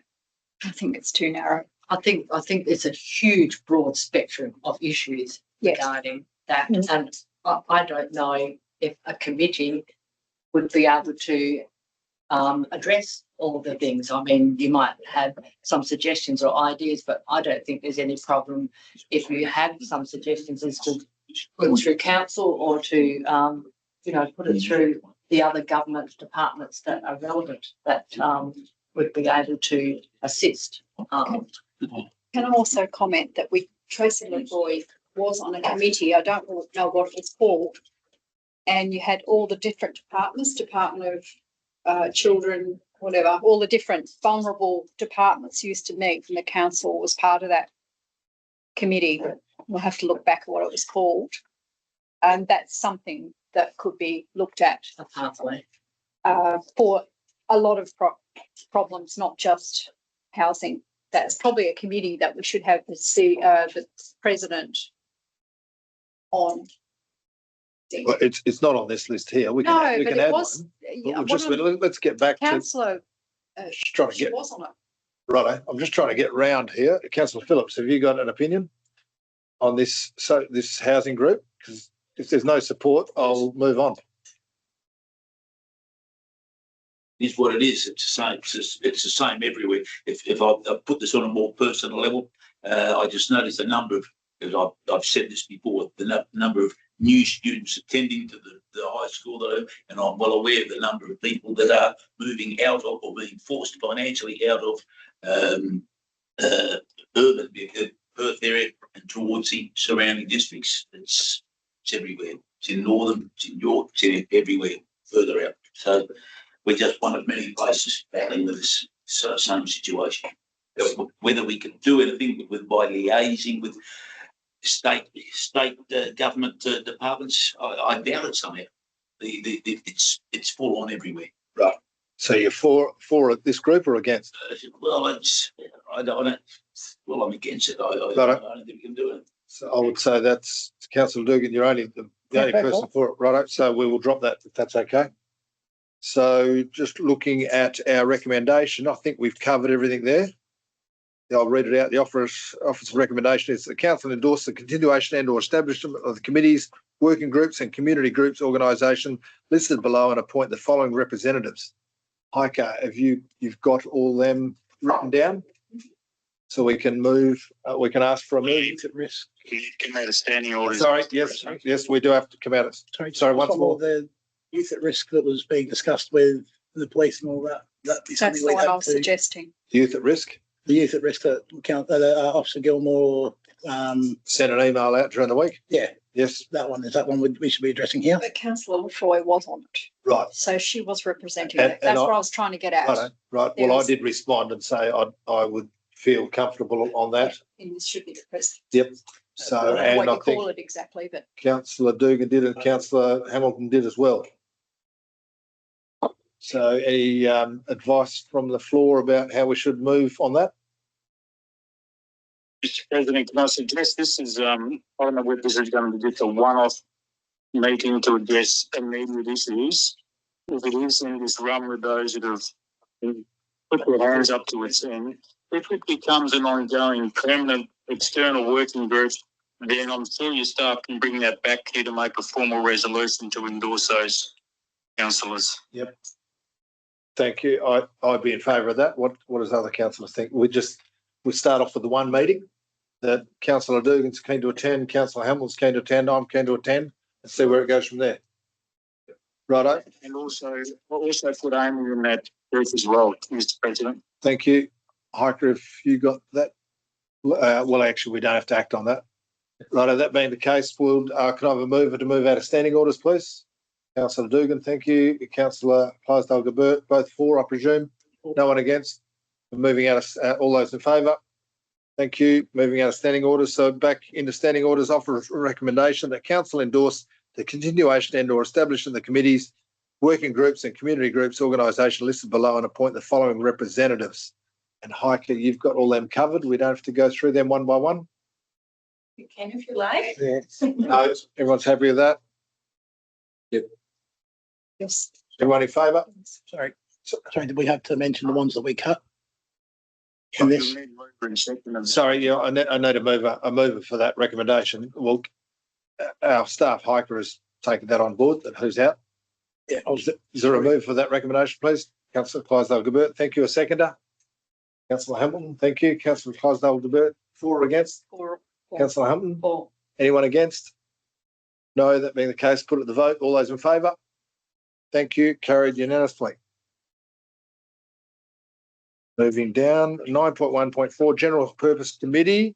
I think it's too narrow. I think there's a huge broad spectrum of issues regarding that. And I don't know if a committee would be able to address all the things. I mean, you might have some suggestions or ideas, but I don't think there's any problem if you have some suggestions as to put it through council or to, put it through the other government departments that are relevant that would be able to assist. Can I also comment that Tracy LeBoy was on a committee, I don't know what it was called, and you had all the different departments, Department of Children, whatever, all the different vulnerable departments used to meet, and the council was part of that committee. We'll have to look back at what it was called. And that's something that could be looked at A pathway. For a lot of problems, not just housing. That's probably a committee that we should have the president on. Well, it's not on this list here. We can add one. Let's get back Councillor, trying to get. was on it. Right, I'm just trying to get round here. Councillor Phillips, have you got an opinion on this? So this housing group, because if there's no support, I'll move on. Is what it is. It's the same. It's the same everywhere. If I put this on a more personal level, I just noticed the number of. I've said this before. The number of new students attending to the high school and I'm well aware of the number of people that are moving out of or being forced financially out of urban Perth area and towards the surrounding districts. It's everywhere. It's in Northern. It's in York. It's everywhere further out. So. We're just one of many places battling with this same situation. Whether we can do anything by liaising with state government departments, I doubt it somehow. It's full on everywhere. Right. So you're for this group or against? Well, I don't. Well, I'm against it. I don't think we can do it. So I would say that's Councillor Dugan. You're only the only person for it, righto. So we will drop that if that's okay. So just looking at our recommendation, I think we've covered everything there. I'll read it out. The office recommendation is the council endorse the continuation and or establishment of the committees, working groups and community groups organisation listed below and appoint the following representatives. Heike, you've got all them written down? So we can move, we can ask for a meeting at risk. Can come out of standing orders. Sorry, yes, we do have to come out of, sorry, once more. The youth at risk that was being discussed with the police and all that. That's the one I was suggesting. Youth at risk? The youth at risk that Officer Gilmore sent an email out during the week. Yeah, Yes, That one, is that one we should be addressing here? But councillor Lefroy was on it, right. so she was representing And- it. and That's I- what I was trying to get at. Right. There Well, I was- did respond and say I would feel comfortable on that. And this should be the president. Yep. I So, don't know and what I you call think it exactly, but councillor Dugan did and councillor Hamilton did as well. So any advice from the floor about how we should move on that? Mr. President, can I suggest this is, I don't know whether this is going to be just a one-off meeting to address immediate issues. If it is, then just run with those that have put their hands up to its end. If it becomes an ongoing permanent external working group, then I'm sure your staff can bring that back here to make a formal resolution to endorse those councillors. Thank you. I'd be in favour of that. What does other councillors think? We start off with the one meeting that councillor Dugan's keen to attend, councillor Hamilton's keen to attend, I'm keen to attend, and see where it goes from there. Righto. And also put Amy in that group as well, Mr. President. Thank you. Hiker, if you got that. Well, actually, we don't have to act on that. Righto, that being the case, can I have a mover to move out of standing orders, please? Councillor Dugan, thank you. Councillor Clydesdale-Gebert, both for, I presume. No one against. We're moving out of all those in favour. Thank you. Moving out of standing orders. So back into standing orders, offer a recommendation that council endorse the continuation and or establishment of the committees, working groups and community groups organisation listed below and appoint the following representatives. And Hiker, you've got all them covered. We don't have to go through them one by one. You can if you like. No, everyone's happy with that? yes. Everyone in favour? Sorry, did we have to mention the ones that we cut? In this, Sorry, yeah, I need a mover for that recommendation. Well, our staff Hiker has taken that on board. Who's out? yeah, Is there a move for that recommendation, please? Councillor Clydesdale-Gebert, thank you. A seconder? Councillor Hamilton, thank you. Councillor Clydesdale-Gebert, for or against? For Councillor Hamilton? For. Anyone against? No, that being the case, put it to the vote. All those in favour? Thank you. Carried unanimously. Moving down, 9.1.4, General Purpose Committee.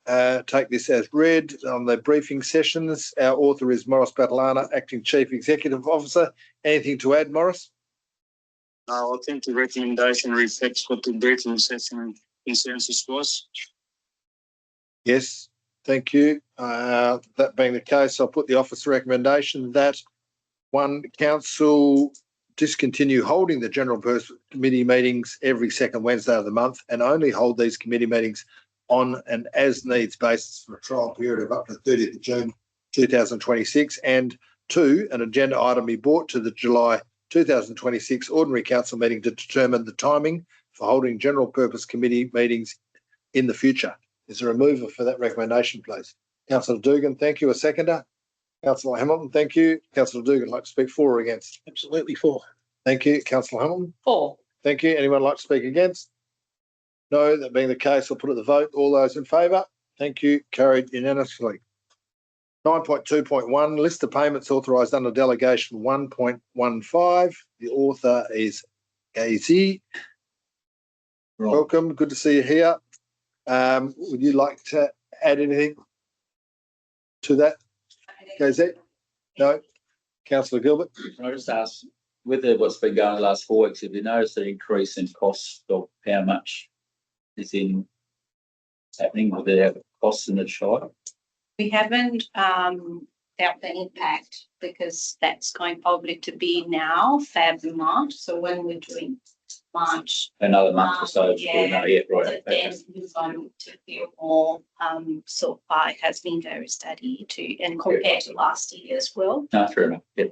Take this as read on the briefing sessions. Our author is Morris Batalana, Acting Chief Executive Officer. Anything to add, Morris? No, I think the recommendation reflects what the briefing session consensus was. Yes, thank you. That being the case, I'll put the office recommendation that one, council discontinue holding the General Purpose Committee meetings every second Wednesday of the month and only hold these committee meetings on an as-needs basis for a trial period of up to 30th of June 2026. And two, an agenda item be brought to the July 2026 Ordinary Council meeting to determine the timing for holding General Purpose Committee meetings in the future. Is there a mover for that recommendation, please? Councillor Dugan, thank you. A seconder? Councillor Hamilton, thank you. Councillor Dugan, like to speak for or against? absolutely for. Thank you. Councillor Hamilton, For. thank you. Anyone like to speak against? No, that being the case, I'll put it to the vote. All those in favour? Thank you. Carried unanimously. 9.2.1, list of payments authorised under delegation 1.15. The author is Gazy. Welcome. Good to see you here. Would you like to add anything to that, Gazy? No? Councillor Gilbert? Can I just ask, with what's been going on the last 4 weeks, have you noticed an increase in cost of how much is happening with the costs in the Shire? We haven't felt the impact because that's going probably to be now, Feb and March. So when we're doing March, Another month or so? yeah, No, yeah, right. then we're going to feel more. So far it has been very steady and compared to last year as well. No, fair enough. Yeah.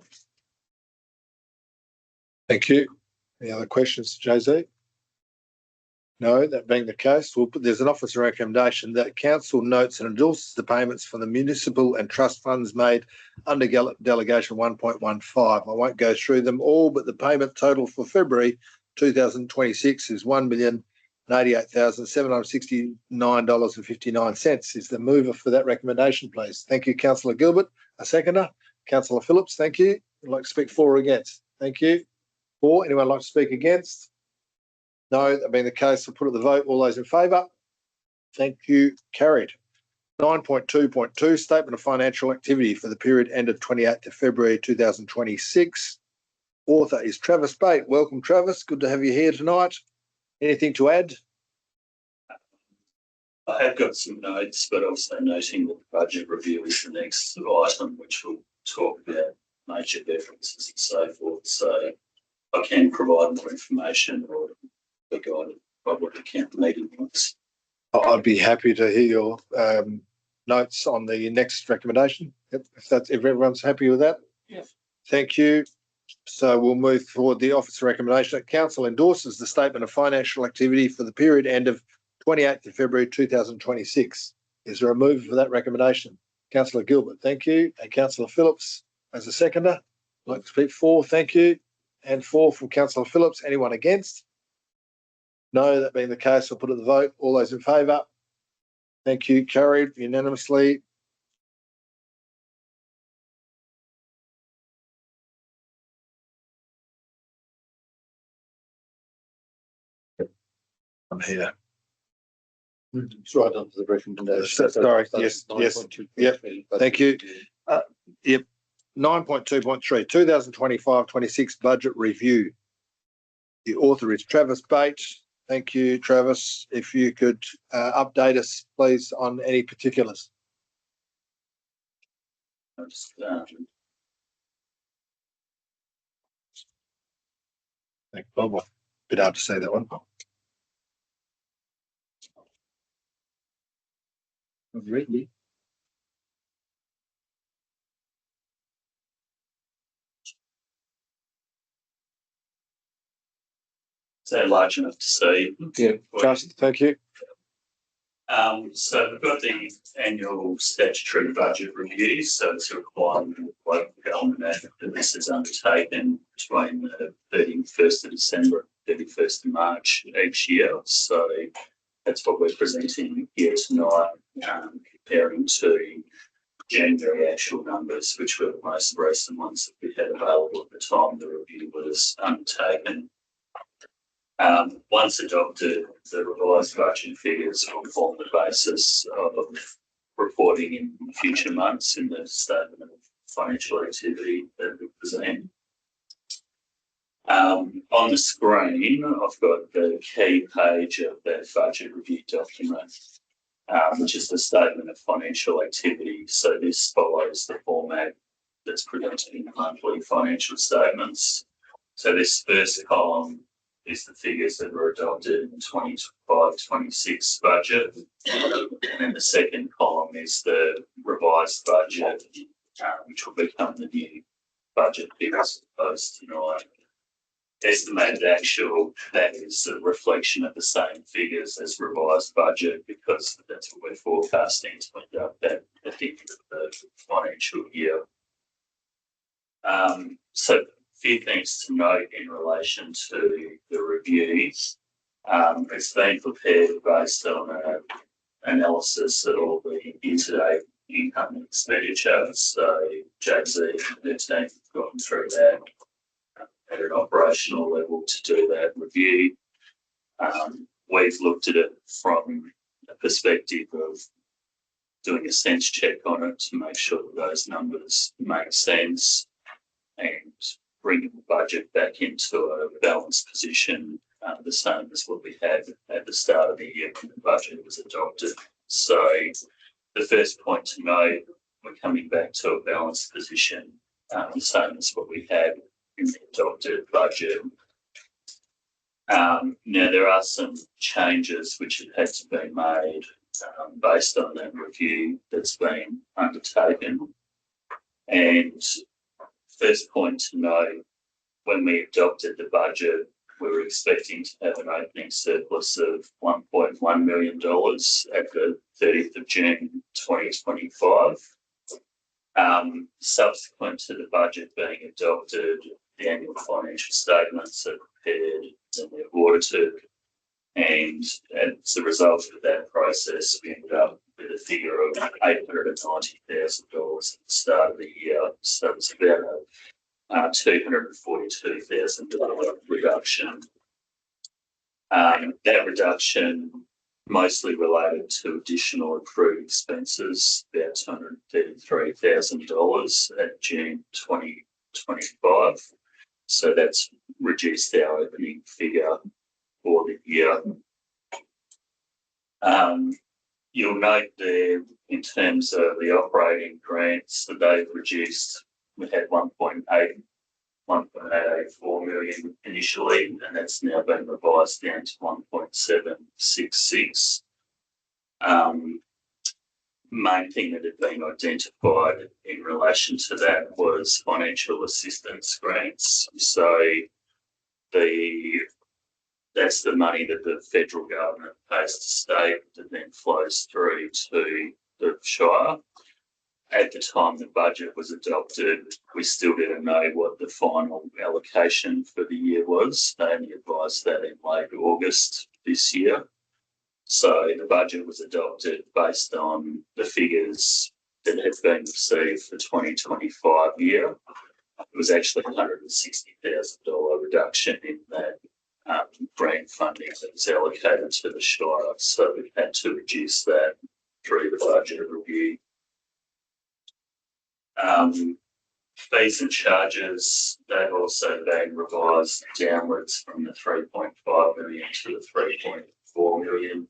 Thank you. Any other questions, Jose? No, that being the case, there's an officer recommendation that council notes and endorses the payments for the municipal and trust funds made under delegation 1.15. I won't go through them all, but the payment total for February 2026 is $1,088,769.59. Is the mover for that recommendation, please? Thank you, Councillor Gilbert. A seconder? Councillor Phillips, thank you. Would like to speak for or against? Thank you. For, anyone like to speak against? No, that being the case, I'll put it to the vote. All those in favour? Thank you. Carried. 9.2.2 Statement of Financial Activity for the period ended 28th of February 2026. Author is Travis Bate. Welcome, Travis. Good to have you here tonight. Anything to add? I have got some notes, but also noting that the budget review is the next item, which will talk about major differences and so forth. So I can provide more information or be guided by what the council meeting wants. I'd be happy to hear your notes on the next recommendation, if everyone's happy with that. Yeah. Thank you. So we'll move forward. The officer recommendation that council endorses the statement of financial activity for the period end of 28th of February 2026. Is there a move for that recommendation? Councillor Gilbert, thank you. And Councillor Phillips as a seconder. I'd like to speak for, thank you. And 4 from Councillor Phillips. Anyone against? No, that being the case, I'll put it to the vote. All those in favour? Thank you. Carried unanimously. I'm here. It's right under the recommendation. Sorry, yes, yes. Yep, thank you. Yep. 9.2.3, 2025-26 budget review. The author is Travis Bate. Thank you, Travis. If you could update us, please, on any particulars. Thank you, Bob. Bit hard to say that one. Really? So large enough to see. Yeah, just thank you. So we've got the annual statutory budget review. So it's a requirement of local government that this is undertaken between the 31st of December and 31st of March each year. So that's what we're presenting here tonight, comparing to January actual numbers, which were the most recent ones that we had available at the time the review was undertaken. Once adopted, the revised budget figures will form the basis of reporting in future months in the statement of financial activity that we present. On the screen, I've got the key page of that budget review document, which is the statement of financial activity. So this follows the format that's presented in the monthly financial statements. So this first column is the figures that were adopted in 25-26 budget. And then the second column is the revised budget, which will become the new budget figures proposed tonight. Estimated actual, that is a reflection of the same figures as revised budget, because that's what we're forecasting to end up at the end of the financial year. So a few things to note in relation to the review. It's been prepared based on an analysis of all the year-to-date income and expenditure. So JZ and their team have gone through that at an operational level to do that review. We've looked at it from a perspective of doing a sense check on it to make sure that those numbers make sense and bringing the budget back into a balanced position, the same as what we had at the start of the year when the budget was adopted. So the first point to note, we're coming back to a balanced position, the same as what we had in the adopted budget. Now there are some changes which have had to be made based on that review that's been undertaken. And first point to note, when we adopted the budget, we were expecting to have an opening surplus of $1.1 million at the 30th of June 2025. Subsequent to the budget being adopted, the annual financial statements are prepared and they're audited. And as a result of that process, we ended up with a figure of $890,000 at the start of the year. So it's about a $242,000 reduction. That reduction mostly related to additional accrued expenses, about $233,000 at June 2025. So that's reduced our opening figure for the year. You'll note there in terms of the operating grants that they've reduced. We had 1.884 million initially, and that's now been revised down to 1.766. Main thing that had been identified in relation to that was financial assistance grants. So that's the money that the federal government pays to state that then flows through to the Shire. At the time the budget was adopted, we still didn't know what the final allocation for the year was. They only advised that in late August this year. So the budget was adopted based on the figures that had been received for 2025 year. It was actually $160,000 reduction in that grant funding that was allocated to the Shire. So we had to reduce that through the budget review. Fees and charges, they've also been revised downwards from the 3.5 million to the 3.4 million.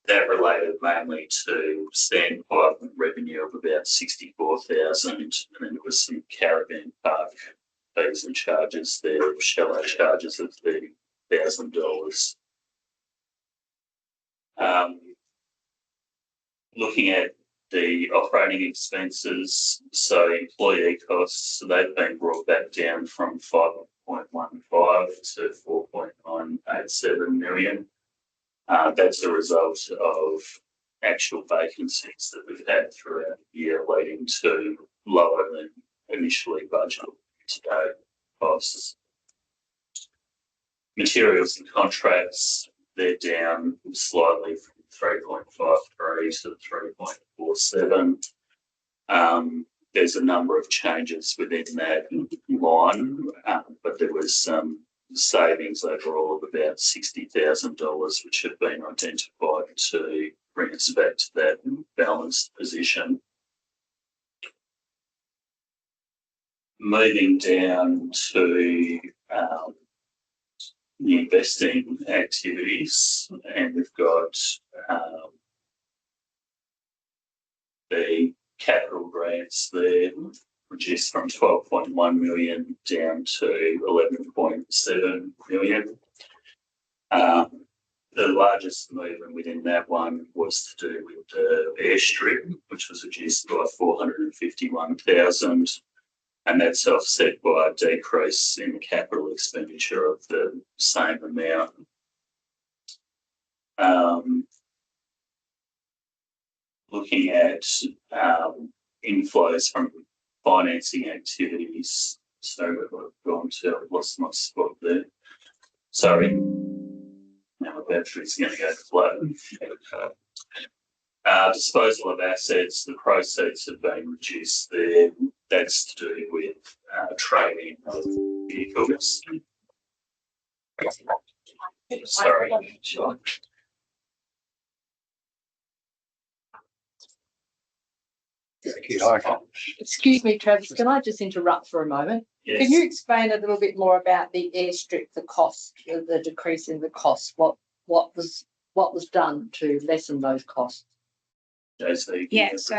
That related mainly to standpipe revenue of about 64,000, and then there was some caravan park fees and charges there, shallow charges of $30,000. Looking at the operating expenses, so employee costs, so they've been brought back down from 5.15 to 4.987 million. That's a result of actual vacancies that we've had throughout the year, leading to lower than initially budgeted today costs. Materials and contracts, they're down slightly from 3.53 to 3.47. There's a number of changes within that line, but there was some savings overall of about $60,000, which have been identified to bring us back to that balanced position. Moving down to the investing activities, and we've got the capital grants there reduced from 12.1 million down to 11.7 million. The largest movement within that one was to do with the airstrip, which was reduced by 451,000, and that's offset by a decrease in capital expenditure of the same amount. Looking at inflows from financing activities, so I've gone to, I've lost my spot there. Sorry, now my battery's going to go flat. Disposal of assets, the proceeds have been reduced there. That's to do with trading of vehicles. Sorry. Excuse me, Travis, can I just interrupt for a moment? Yes. Can you explain a little bit more about the airstrip, the cost, the decrease in the cost? What was done to lessen those costs? JC, Yeah, so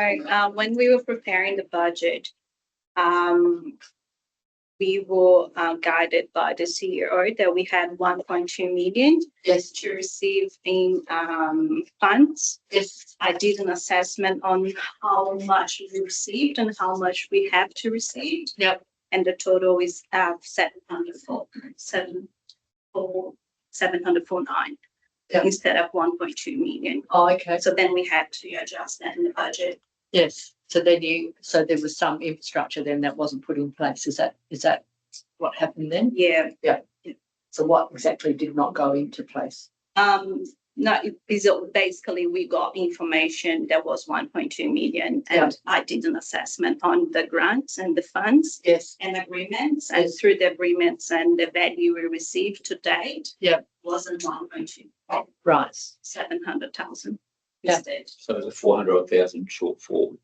when we were preparing the budget, we were guided by the CEO that we had 1.2 million to receive in funds. Yes. I did an assessment on how much we received and how much we have to receive. Yep. And the total is 749 instead of 1.2 million. Oh, okay. So then we had to adjust that in the budget. Yes. So there was some infrastructure then that wasn't put in place. Is that what happened then? Yeah. Yeah. So what exactly did not go into place? No, basically we got information that was 1.2 million, and I did an assessment on the grants and the funds Yes. and agreements, and through the agreements and the value we received to date, wasn't 1.2, Right. 700,000 Yeah. instead. So there's a 400,000 shortfall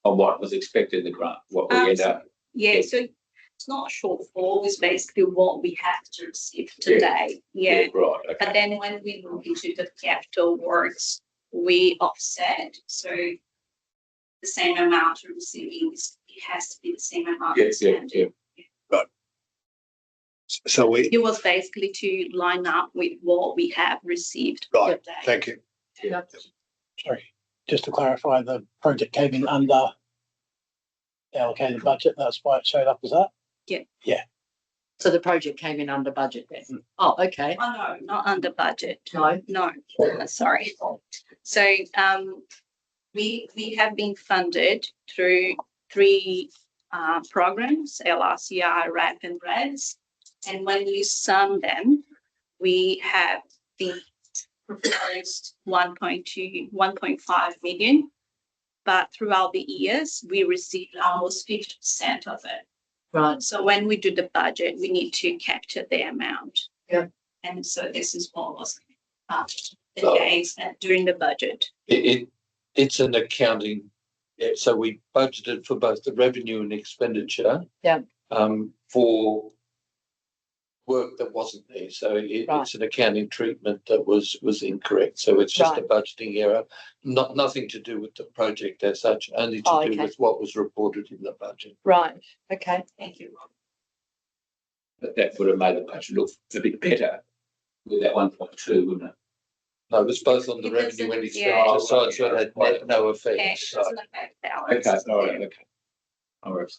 on what was expected in the grant, what we end up. Yeah, so it's not a shortfall, it's basically what we have to receive today. Yeah. Right, okay. But then when we move into the capital works, we offset. So the same amount we're receiving, it has to be the same amount. Yes, yeah. So It was basically to line up with what we have received right, today. thank you. Sorry, just to clarify, the project came in under the allocated budget. That's why it showed up as that. So the project came in under budget then? Oh, okay. Oh, no, not under budget. No. Sorry. So we have been funded through 3 programs, LRCI, RAP and REDS. And when you sum them, we have been proposed 1.5 million. But throughout the years, we received almost 50% of it. Right. So when we do the budget, we need to capture the amount. Yeah. And so this is what was the case during the budget. It's an accounting. So we budgeted for both the revenue and expenditure. Yeah. For work that wasn't there. So it's an accounting treatment that was incorrect. So it's just a budgeting error, nothing to do with the project as such, only to do with what was reported in the budget. Right. Okay. Thank you. But that would have made the budget look a bit better with that 1.2, wouldn't it? No, it was both on the revenue and expenditure side, so it had no effect. Yeah, it doesn't affect balance. Okay, all right, okay. All right.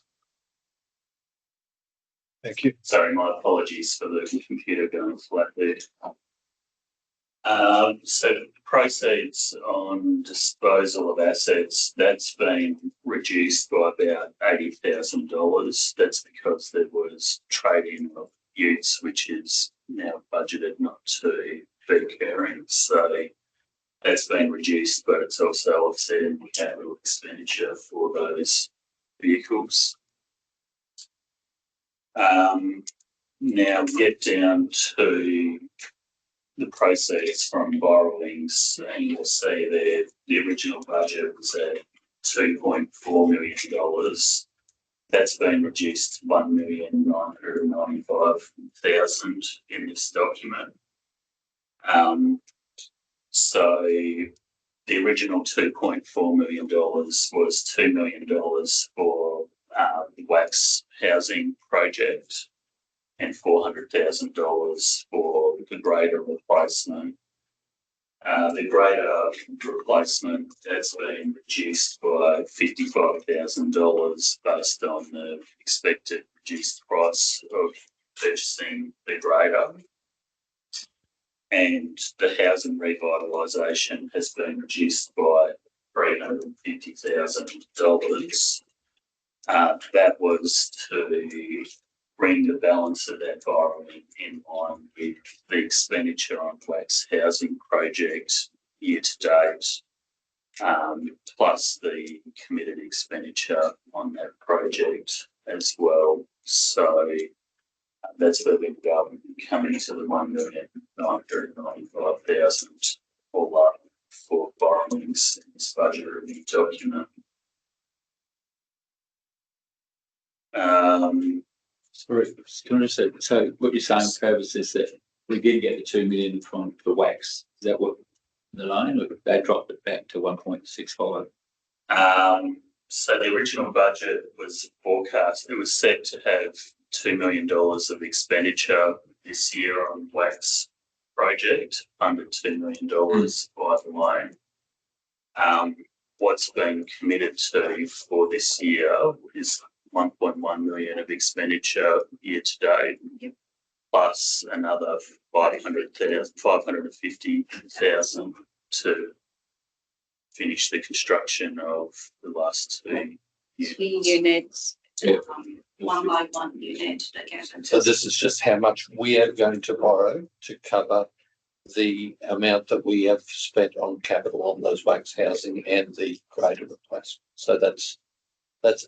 Thank you. Sorry, my apologies for the computer going flat there. So the proceeds on disposal of assets, that's been reduced by about $80,000. That's because there was trading of utes, which is now budgeted not to be occurring. So that's been reduced, but it's also offsetting capital expenditure for those vehicles. Now get down to the proceeds from borrowings, and you'll see there the original budget was at $2.4 million. That's been reduced to $1,995,000 in this document. So the original $2.4 million was $2 million for the wax housing project and $400,000 for the grader replacement. The grader replacement has been reduced by $55,000 based on the expected reduced price of purchasing the grader. And the housing revitalisation has been reduced by $350,000. That was to bring the balance of that borrowing in line with the expenditure on wax housing project year to date, plus the committed expenditure on that project as well. So that's where we've coming to the $1,995,000 all up for borrowings in this budget review document. Sorry, can I just say, so what you're saying, Travis, is that we did get the 2 million from the wax. Is that what the loan, or they dropped it back to 1.65? So the original budget was forecast, it was set to have $2 million of expenditure this year on wax project, under $2 million by the loan. What's been committed to for this year is 1.1 million of expenditure year to date, plus another 550,000 to finish the construction of the last 2 units. 3 units, Yeah. 1 by 1 unit. So this is just how much we are going to borrow to cover the amount that we have spent on capital on those wax housing and the grader replacement. So that's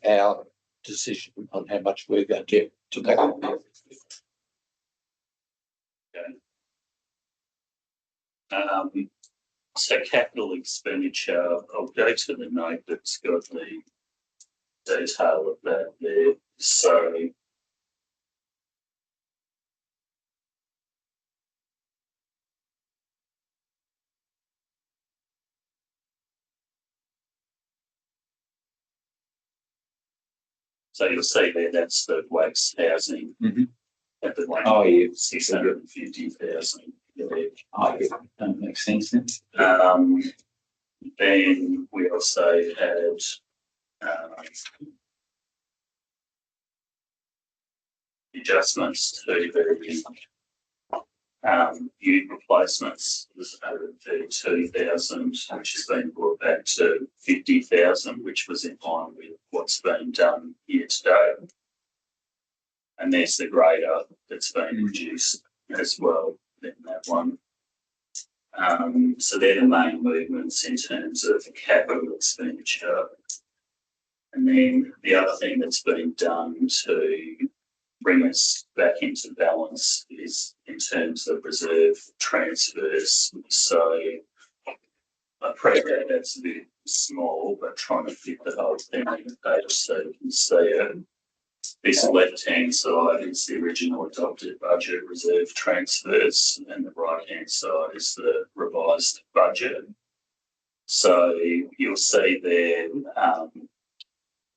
our decision on how much we're going to get to make. So capital expenditure, I'll go to the note that's got the detail of that there. So you'll see there, that's the wax housing. Mhm. At the one. Oh, yeah. 650,000. Oh, yeah, that makes sense then. Then we also had adjustments to the unit replacements was 132,000, which has been brought back to 50,000, which was in line with what's been done here today. And there's the grader that's been reduced as well in that one. So they're the main movements in terms of capital expenditure. And then the other thing that's been done to bring us back into balance is in terms of reserve transfers. So I appreciate that's a bit small, but trying to fit the whole thing in the page so you can see it. This left-hand side is the original adopted budget reserve transfers, and the right-hand side is the revised budget. So you'll see there,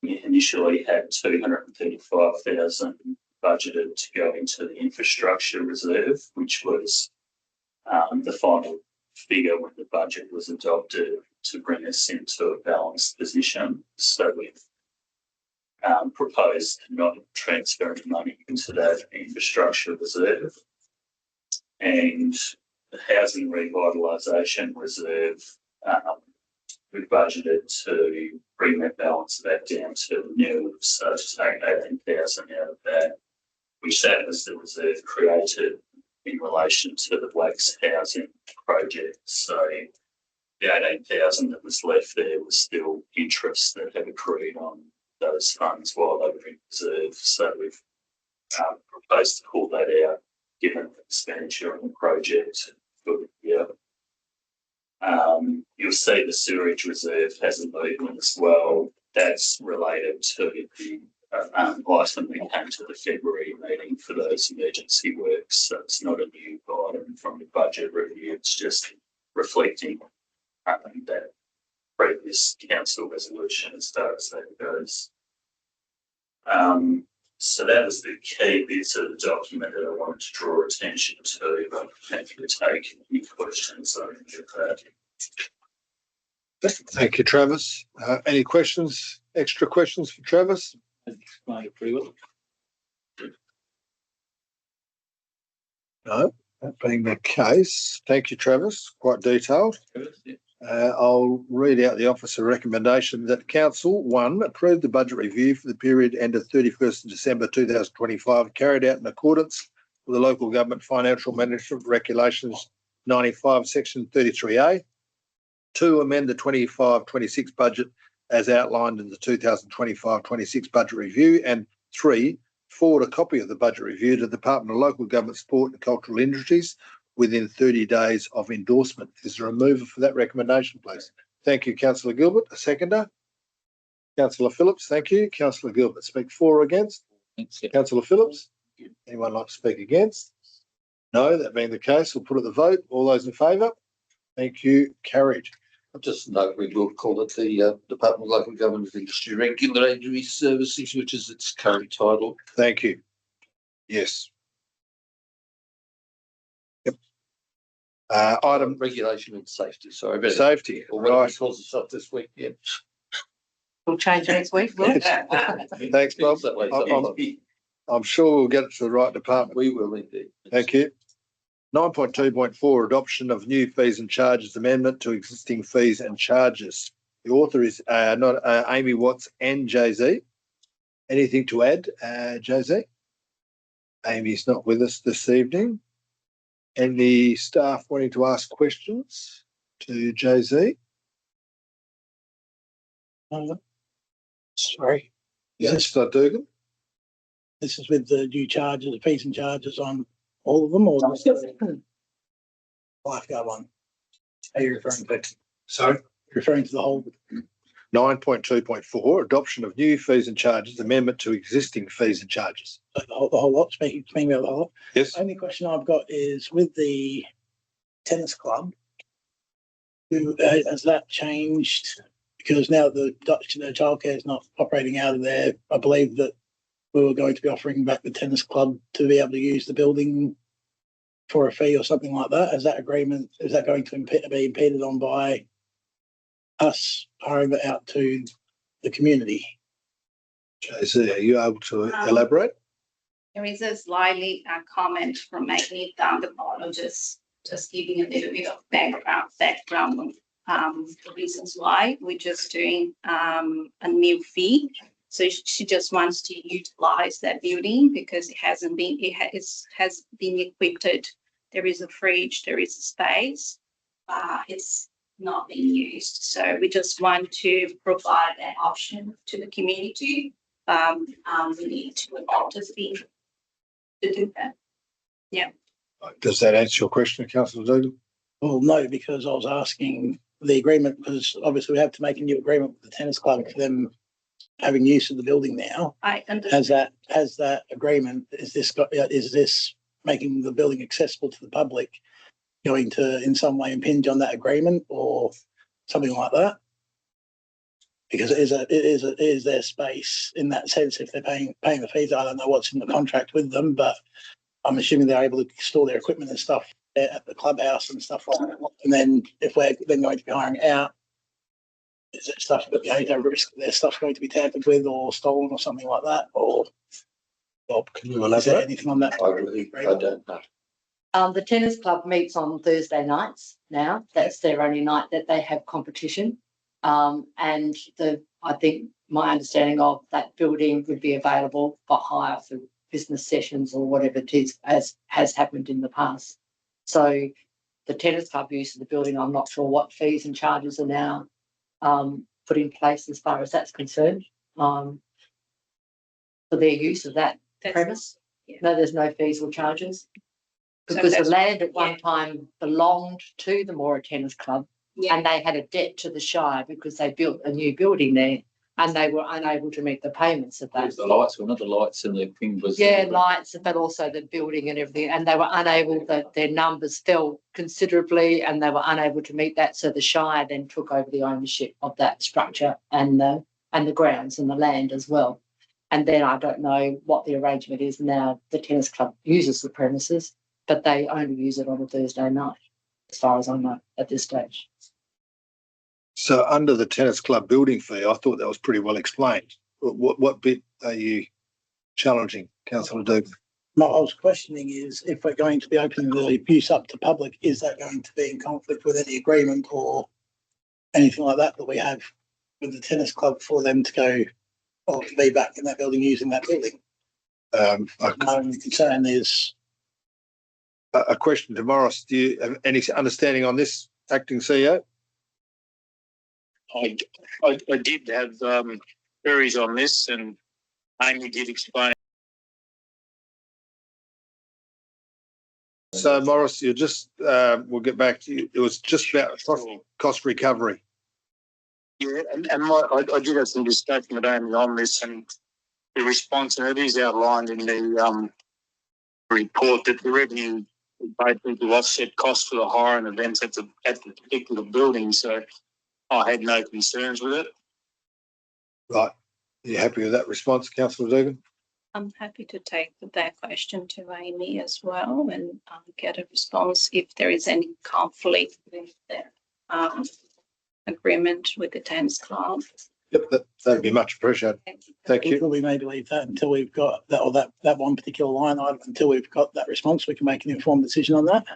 we initially had 235,000 budgeted to go into the infrastructure reserve, which was the final figure when the budget was adopted to bring us into a balanced position. So we've proposed not transferring money into that infrastructure reserve, and the housing revitalisation reserve, we've budgeted to bring that balance back down to nil, so to take 18,000 out of that, which that was the reserve created in relation to the wax housing project. So the 18,000 that was left there was still interest that had accrued on those funds while they were in reserve. So we've proposed to pull that out, given the expenditure on the project for the year. You'll see the sewerage reserve has a movement as well. That's related to the item that came to the February meeting for those emergency works. So it's not a new item from the budget review. It's just reflecting that previous council resolution as far as that goes. So that was the key bits of the document that I wanted to draw attention to, but I'm happy to take any questions on that. Thank you, Travis. Any questions, extra questions for Travis? Explained it pretty well. No, that being the case, thank you, Travis. Quite detailed. Yeah. I'll read out the officer recommendation that Council 1 approve the budget review for the period ended 31st of December 2025, carried out in accordance with the Local Government Financial Management Regulations 95, Section 33A. 2, amend the 25-26 budget as outlined in the 2025-26 budget review. And 3, forward a copy of the budget review to the Department of Local Government, Sport and Cultural Industries within 30 days of endorsement. Is there a mover for that recommendation, please? Thank you, Councillor Gilbert. A seconder? Councillor Phillips, thank you. Councillor Gilbert, speak for or against? Thanks. Yeah. Councillor Phillips? Anyone like to speak against? No, that being the case, we'll put it to the vote. All those in favour? Thank you. Carried. I'll just note we will call it the Department of Local Government and Industry Regulatory Services, which is its current title. Thank you. Yes. Yep. Item Regulation and Safety. Sorry about safety. Or whatever Right. he calls itself this week. Yeah. We'll change next week, will it? Thanks, Bob. That way, I'm sure we'll get it to the right department. we will indeed. Thank you. 9.2.4 adoption of new fees and charges amendment to existing fees and charges. The author is not Amy Watts and Jay-Z. Anything to add, Jay-Z? Amy's not with us this evening. Any staff wanting to ask questions to Jay-Z? Sorry, Yes, Dugan. this is with the new charges, the fees and charges on all of them, or just the lifeguard one? Are you referring to? Sorry. Referring to the whole? 9.2.4, adoption of new fees and charges, amendment to existing fees and charges. The whole lot, speaking about the whole lot. Yes. Only question I've got is with the tennis club, has that changed? Because now the childcare is not operating out of there. I believe that we were going to be offering back the tennis club to be able to use the building for a fee or something like that. Is that agreement, is that going to be impeded on by us hiring that out to the community? Jay-Z, are you able to elaborate? There is a slightly comment from Magni down the bottom, just giving a little bit of background on the reasons why we're just doing a new fee. So she just wants to utilize that building because it has been equipped. There is a fridge, there is a space. It's not being used. So we just want to provide that option to the community. We need to adopt a fee to do that. Yeah. Does that answer your question, Councillor Dugan? Well, no, because I was asking the agreement, because obviously we have to make a new agreement with the tennis club for them having use of the building now. I understand. Has that agreement, is this making the building accessible to the public going to in some way impinge on that agreement or something like that? Because it is their space in that sense. If they're paying the fees, I don't know what's in the contract with them, but I'm assuming they're able to store their equipment and stuff at the clubhouse and stuff like that. And then if we're then going to be hiring out, is it stuff that they don't risk their stuff's going to be tampered with or stolen or something like that? Or Bob, can you is there elaborate? anything on that? I don't know. The tennis club meets on Thursday nights now. That's their only night that they have competition. And I think my understanding of that building would be available for hire for business sessions or whatever it is, as has happened in the past. So the tennis club use of the building, I'm not sure what fees and charges are now put in place as far as that's concerned for their use of that premise. Yeah. No, there's no fees or charges. So Because the that's- land at one time belonged to the Moora Tennis Club, Yeah. and they had a debt to the Shire because they built a new building there and they were unable to meet the payments of that. The lights, well, not the lights, and the thing was. Yeah, lights, but also the building and everything, and they were unable, their numbers fell considerably and they were unable to meet that. So the Shire then took over the ownership of that structure and the grounds and the land as well. And then I don't know what the arrangement is now. The tennis club uses the premises, but they only use it on a Thursday night, as far as I know at this stage. So under the tennis club building fee, I thought that was pretty well explained. What bit are you challenging, Councillor Dugan? What I was questioning is if we're going to be opening the use up to public, is that going to be in conflict with any agreement or anything like that we have with the tennis club for them to go or to be back in that building using that building? My only concern is a question to Morris. Do you have any understanding on this, Acting CEO? I did have queries on this, and Amy did explain. So Morris, you just we'll get back to you. It was just about cost recovery. Yeah, and I did have some discussion with Amy on this, and the response, and it is outlined in the report, that the revenue basically to offset costs for the hire and events at the particular building. So I had no concerns with it. Right. Are you happy with that response, Councillor Dugan? I'm happy to take that question to Amy as well and get a response if there is any conflict with the agreement with the tennis club. Yep, that'd be much appreciated. Thank you. Could we maybe leave that until we've got that, or that one particular line item until we've got that response, we can make an informed decision on that.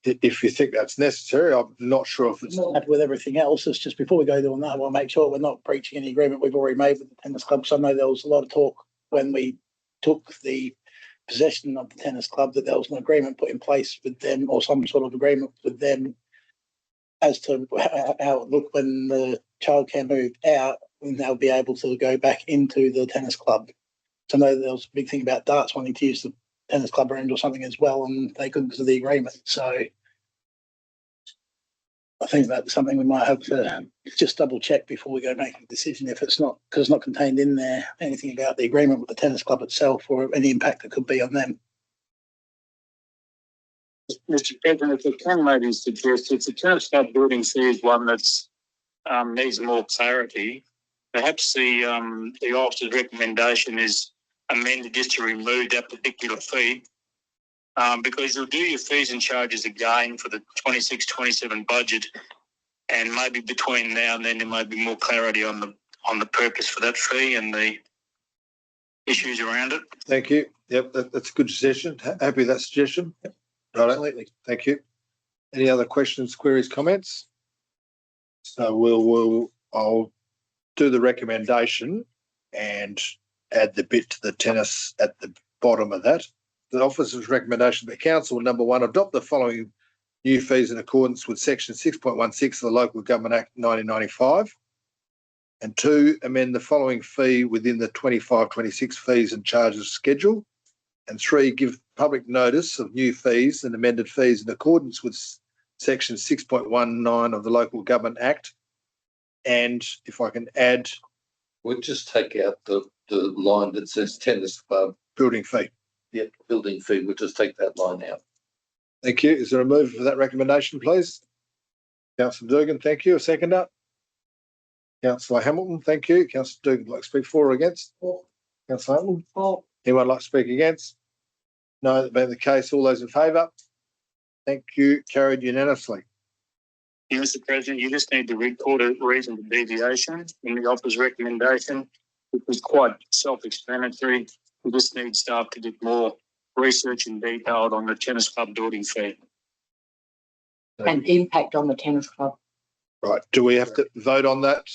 If you think that's necessary, I'm not sure if it's. Happy with everything else. It's just before we go doing that, we'll make sure we're not breaching any agreement we've already made with the tennis club. So I know there was a lot of talk when we took the possession of the tennis club, that there was an agreement put in place with them, or some sort of agreement with them as to how it looked when the childcare moved out, and they'll be able to go back into the tennis club. So I know there was a big thing about darts wanting to use the tennis club rooms or something as well, and they couldn't because of the agreement. So I think that's something we might have to just double check before we go make a decision, if it's not, because it's not contained in there anything about the agreement with the tennis club itself or any impact that could be on them. Mr. President, if I can maybe suggest, if the tennis club building fee is one that's needs more clarity, perhaps the officer's recommendation is amended just to remove that particular fee, because you'll do your fees and charges again for the 26-27 budget, and maybe between now and then there might be more clarity on the purpose for that fee and the issues around it. Thank you. Yep, that's a good suggestion. Happy with that suggestion. Right, absolutely. Thank you. Any other questions, queries, comments? So I'll do the recommendation and add the bit to the tennis at the bottom of that. The officer's recommendation, the council, number one, adopt the following new fees in accordance with section 6.16 of the Local Government Act 1995. And 2, amend the following fee within the 25-26 fees and charges schedule. And 3, give public notice of new fees and amended fees in accordance with section 6.19 of the Local Government Act. And if I can add, We'll just take out the line that says tennis club building fee. Yeah, building fee. We'll just take that line out. Thank you. Is there a move for that recommendation, please? Councillor Dugan, thank you. A seconder. Councillor Hamilton, thank you. Councillor Dugan, like to speak for or against? Councillor Hamilton? Anyone like to speak against? No, that being the case, all those in favour? Thank you. Carried unanimously. Mr. President, you just need to record a reason for deviation in the officer's recommendation, which was quite self-explanatory. We just need staff to do more research and detailed on the tennis club building fee. And impact on the tennis club. Right. Do we have to vote on that?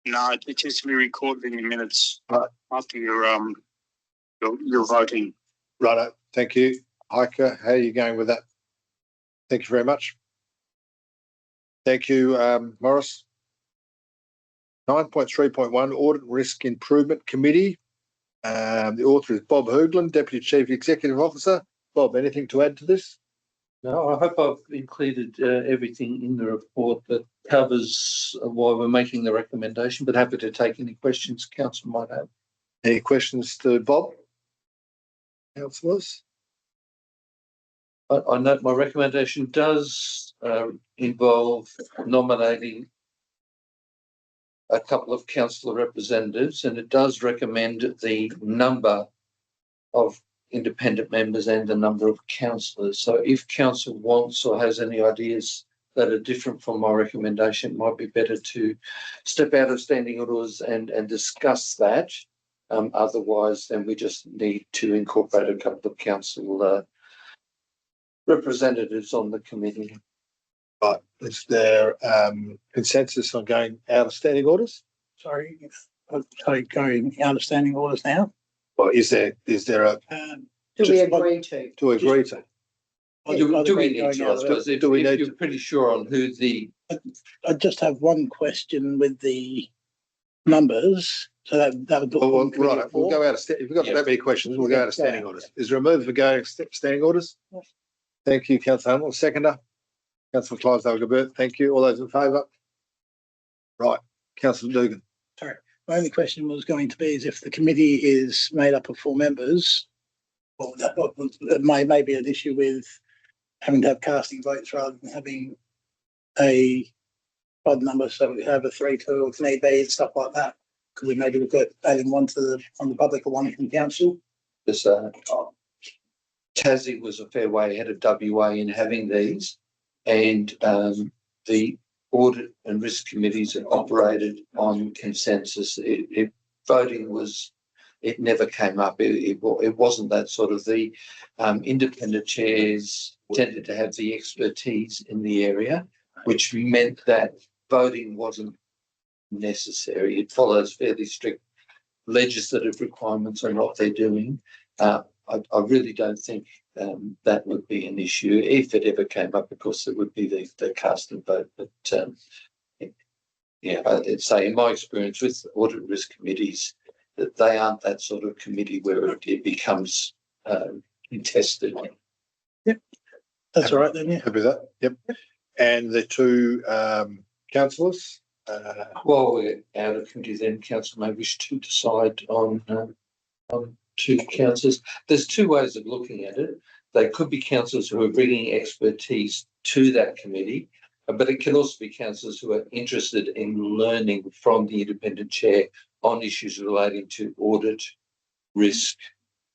No, it's just to be recorded in your minutes Right. after your voting. Righto. Thank you. Heike, how are you going with that? Thank you very much. Thank you, Morris. 9.3.1 Audit and Risk Improvement Committee. The author is Bob Hoogland, Deputy Chief Executive Officer. Bob, anything to add to this? No, I hope I've included everything in the report that covers why we're making the recommendation, but happy to take any questions council might have. Any questions to Bob? Councillors? I note my recommendation does involve nominating a couple of councillor representatives, and it does recommend the number of independent members and the number of councillors. So if council wants or has any ideas that are different from my recommendation, it might be better to step out of standing orders and discuss that. Otherwise, then we just need to incorporate a couple of council representatives on the committee. Right. Is there consensus on going out of standing orders? Sorry, going out of standing orders now. Well, is there a Do we agree to? to agree to? Do we need to? I suppose if you're pretty sure on who the. I just have one question with the numbers. So that would. Well, right. We'll go out of. If we've got that many questions, we'll go out of standing orders. Is there a move for going out of standing orders? Yes. Thank you, Councillor Hummel. Seconder. Councillor Clydesdale-Gilbert. Thank you. All those in favour? Right. Councillor Dugan. Sorry. My only question was going to be is if the committee is made up of 4 members, well, there may be an issue with having to have casting votes rather than having a odd number, so we have a 3-2 if need be and stuff like that. Could we maybe look at adding one from the public or one from council? This Tassie was a fair way ahead of WA in having these, and the audit and risk committees operated on consensus. Voting was, it never came up. It wasn't that sort of the independent chairs tended to have the expertise in the area, which meant that voting wasn't necessary. It follows fairly strict legislative requirements on what they're doing. I really don't think that would be an issue. If it ever came up, of course, it would be the casting vote. But yeah, I'd say in my experience with audit and risk committees, that they aren't that sort of committee where it becomes contested. That's all right then, yeah. Happy with that? Yep. And the two councillors? While we're out of committee, then council may wish to decide on two councillors. There's two ways of looking at it. They could be councillors who are bringing expertise to that committee, but it can also be councillors who are interested in learning from the independent chair on issues relating to audit, risk,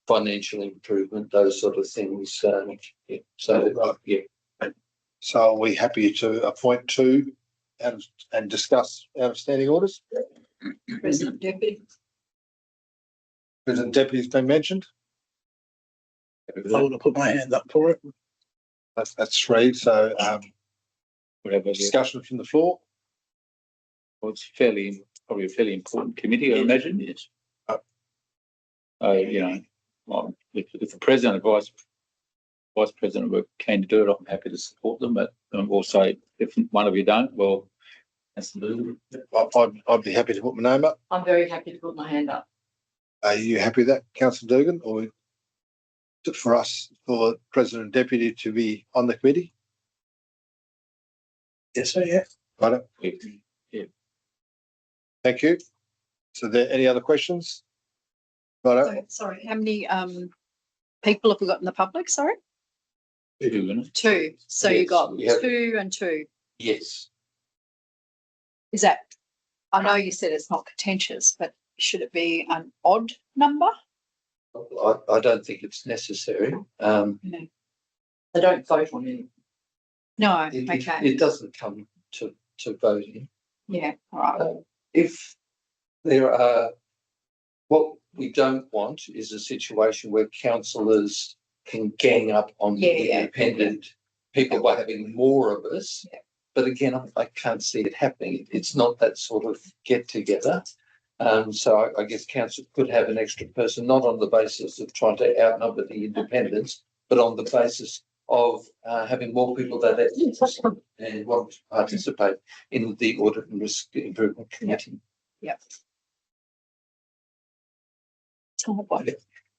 financial improvement, those sort of things. Yeah. So, yeah. So are we happy to appoint two and discuss outstanding orders? President Deputy. President Deputy's been mentioned. I would have put my hand up for it. That's three. So Whatever. discussion from the floor. Well, it's probably a fairly important committee, I imagine. Yes. You know, well, if the president and vice president were keen to do it, I'm happy to support them. But also, if one of you don't, well, that's the move. I'd be happy to put my name up. I'm very happy to put my hand up. Are you happy with that, Councillor Dugan, or is it for us, for President and Deputy to be on the committee? Yes, sir, yeah. Right. Yeah. Thank you. So, there any other questions? Right. Sorry, how many people have we got in the public? Sorry, two. So you Yes, got we have- 2 and 2. Yes. Is that? I know you said it's not contentious, but should it be an odd number? I don't think it's necessary. They don't vote on it. No. It Okay. doesn't come to voting. Yeah. All right. If there are, what we don't want is a situation where councillors can gang up on the independent people by having more of us. Yeah. But again, I can't see it happening. It's not that sort of get together. So I guess council could have an extra person, not on the basis of trying to outnumber the independents, but on the basis of having more people that are interested and want to participate in the audit and risk improvement committee. Yep.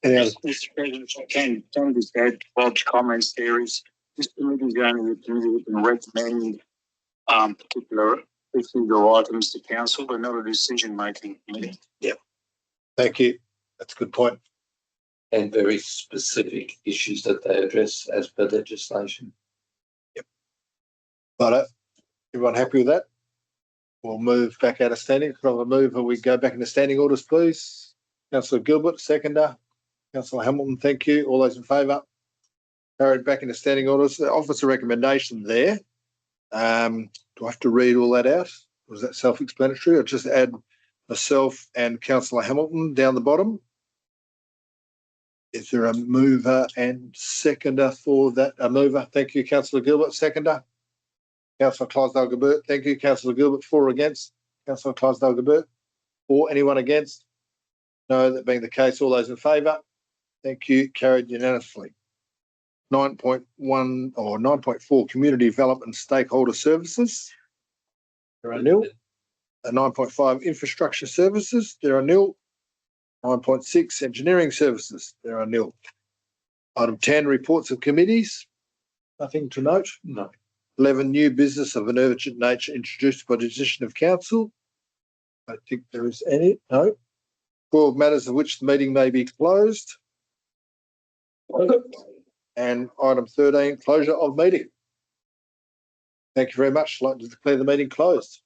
Any other? Mr. President, if I can just add Bob's comments there is this committee is only a committee that can recommend particular issues or items to council, but not a decision-making committee. Thank you. That's a good point. And very specific issues that they address as per legislation. Right. Everyone happy with that? We'll move back out of standing. From the move, we go back into standing orders, please. Councillor Gilbert, seconder. Councillor Hamilton, thank you. All those in favour? Carried back into standing orders. The officer recommendation there. Do I have to read all that out? Was that self-explanatory? I'll just add myself and Councillor Hamilton down the bottom. Is there a mover and seconder for that? A mover. Thank you, Councillor Gilbert. Seconder. Councillor Clydesdale-Gilbert. Thank you, Councillor Gilbert. For or against? Councillor Clydesdale-Gilbert. For anyone against? No, that being the case, all those in favour? Thank you. Carried unanimously. 9.1 or 9.4 community development stakeholder services. There are nil. 9.5 infrastructure services. There are nil. 9.6 engineering services. There are nil. Item 10 reports of committees. Nothing to note. No. 11 new business of an urgent nature introduced by decision of council. I think there is any. No. 12 matters of which the meeting may be closed. And item 13, closure of meeting. Thank you very much. I'd like to declare the meeting closed.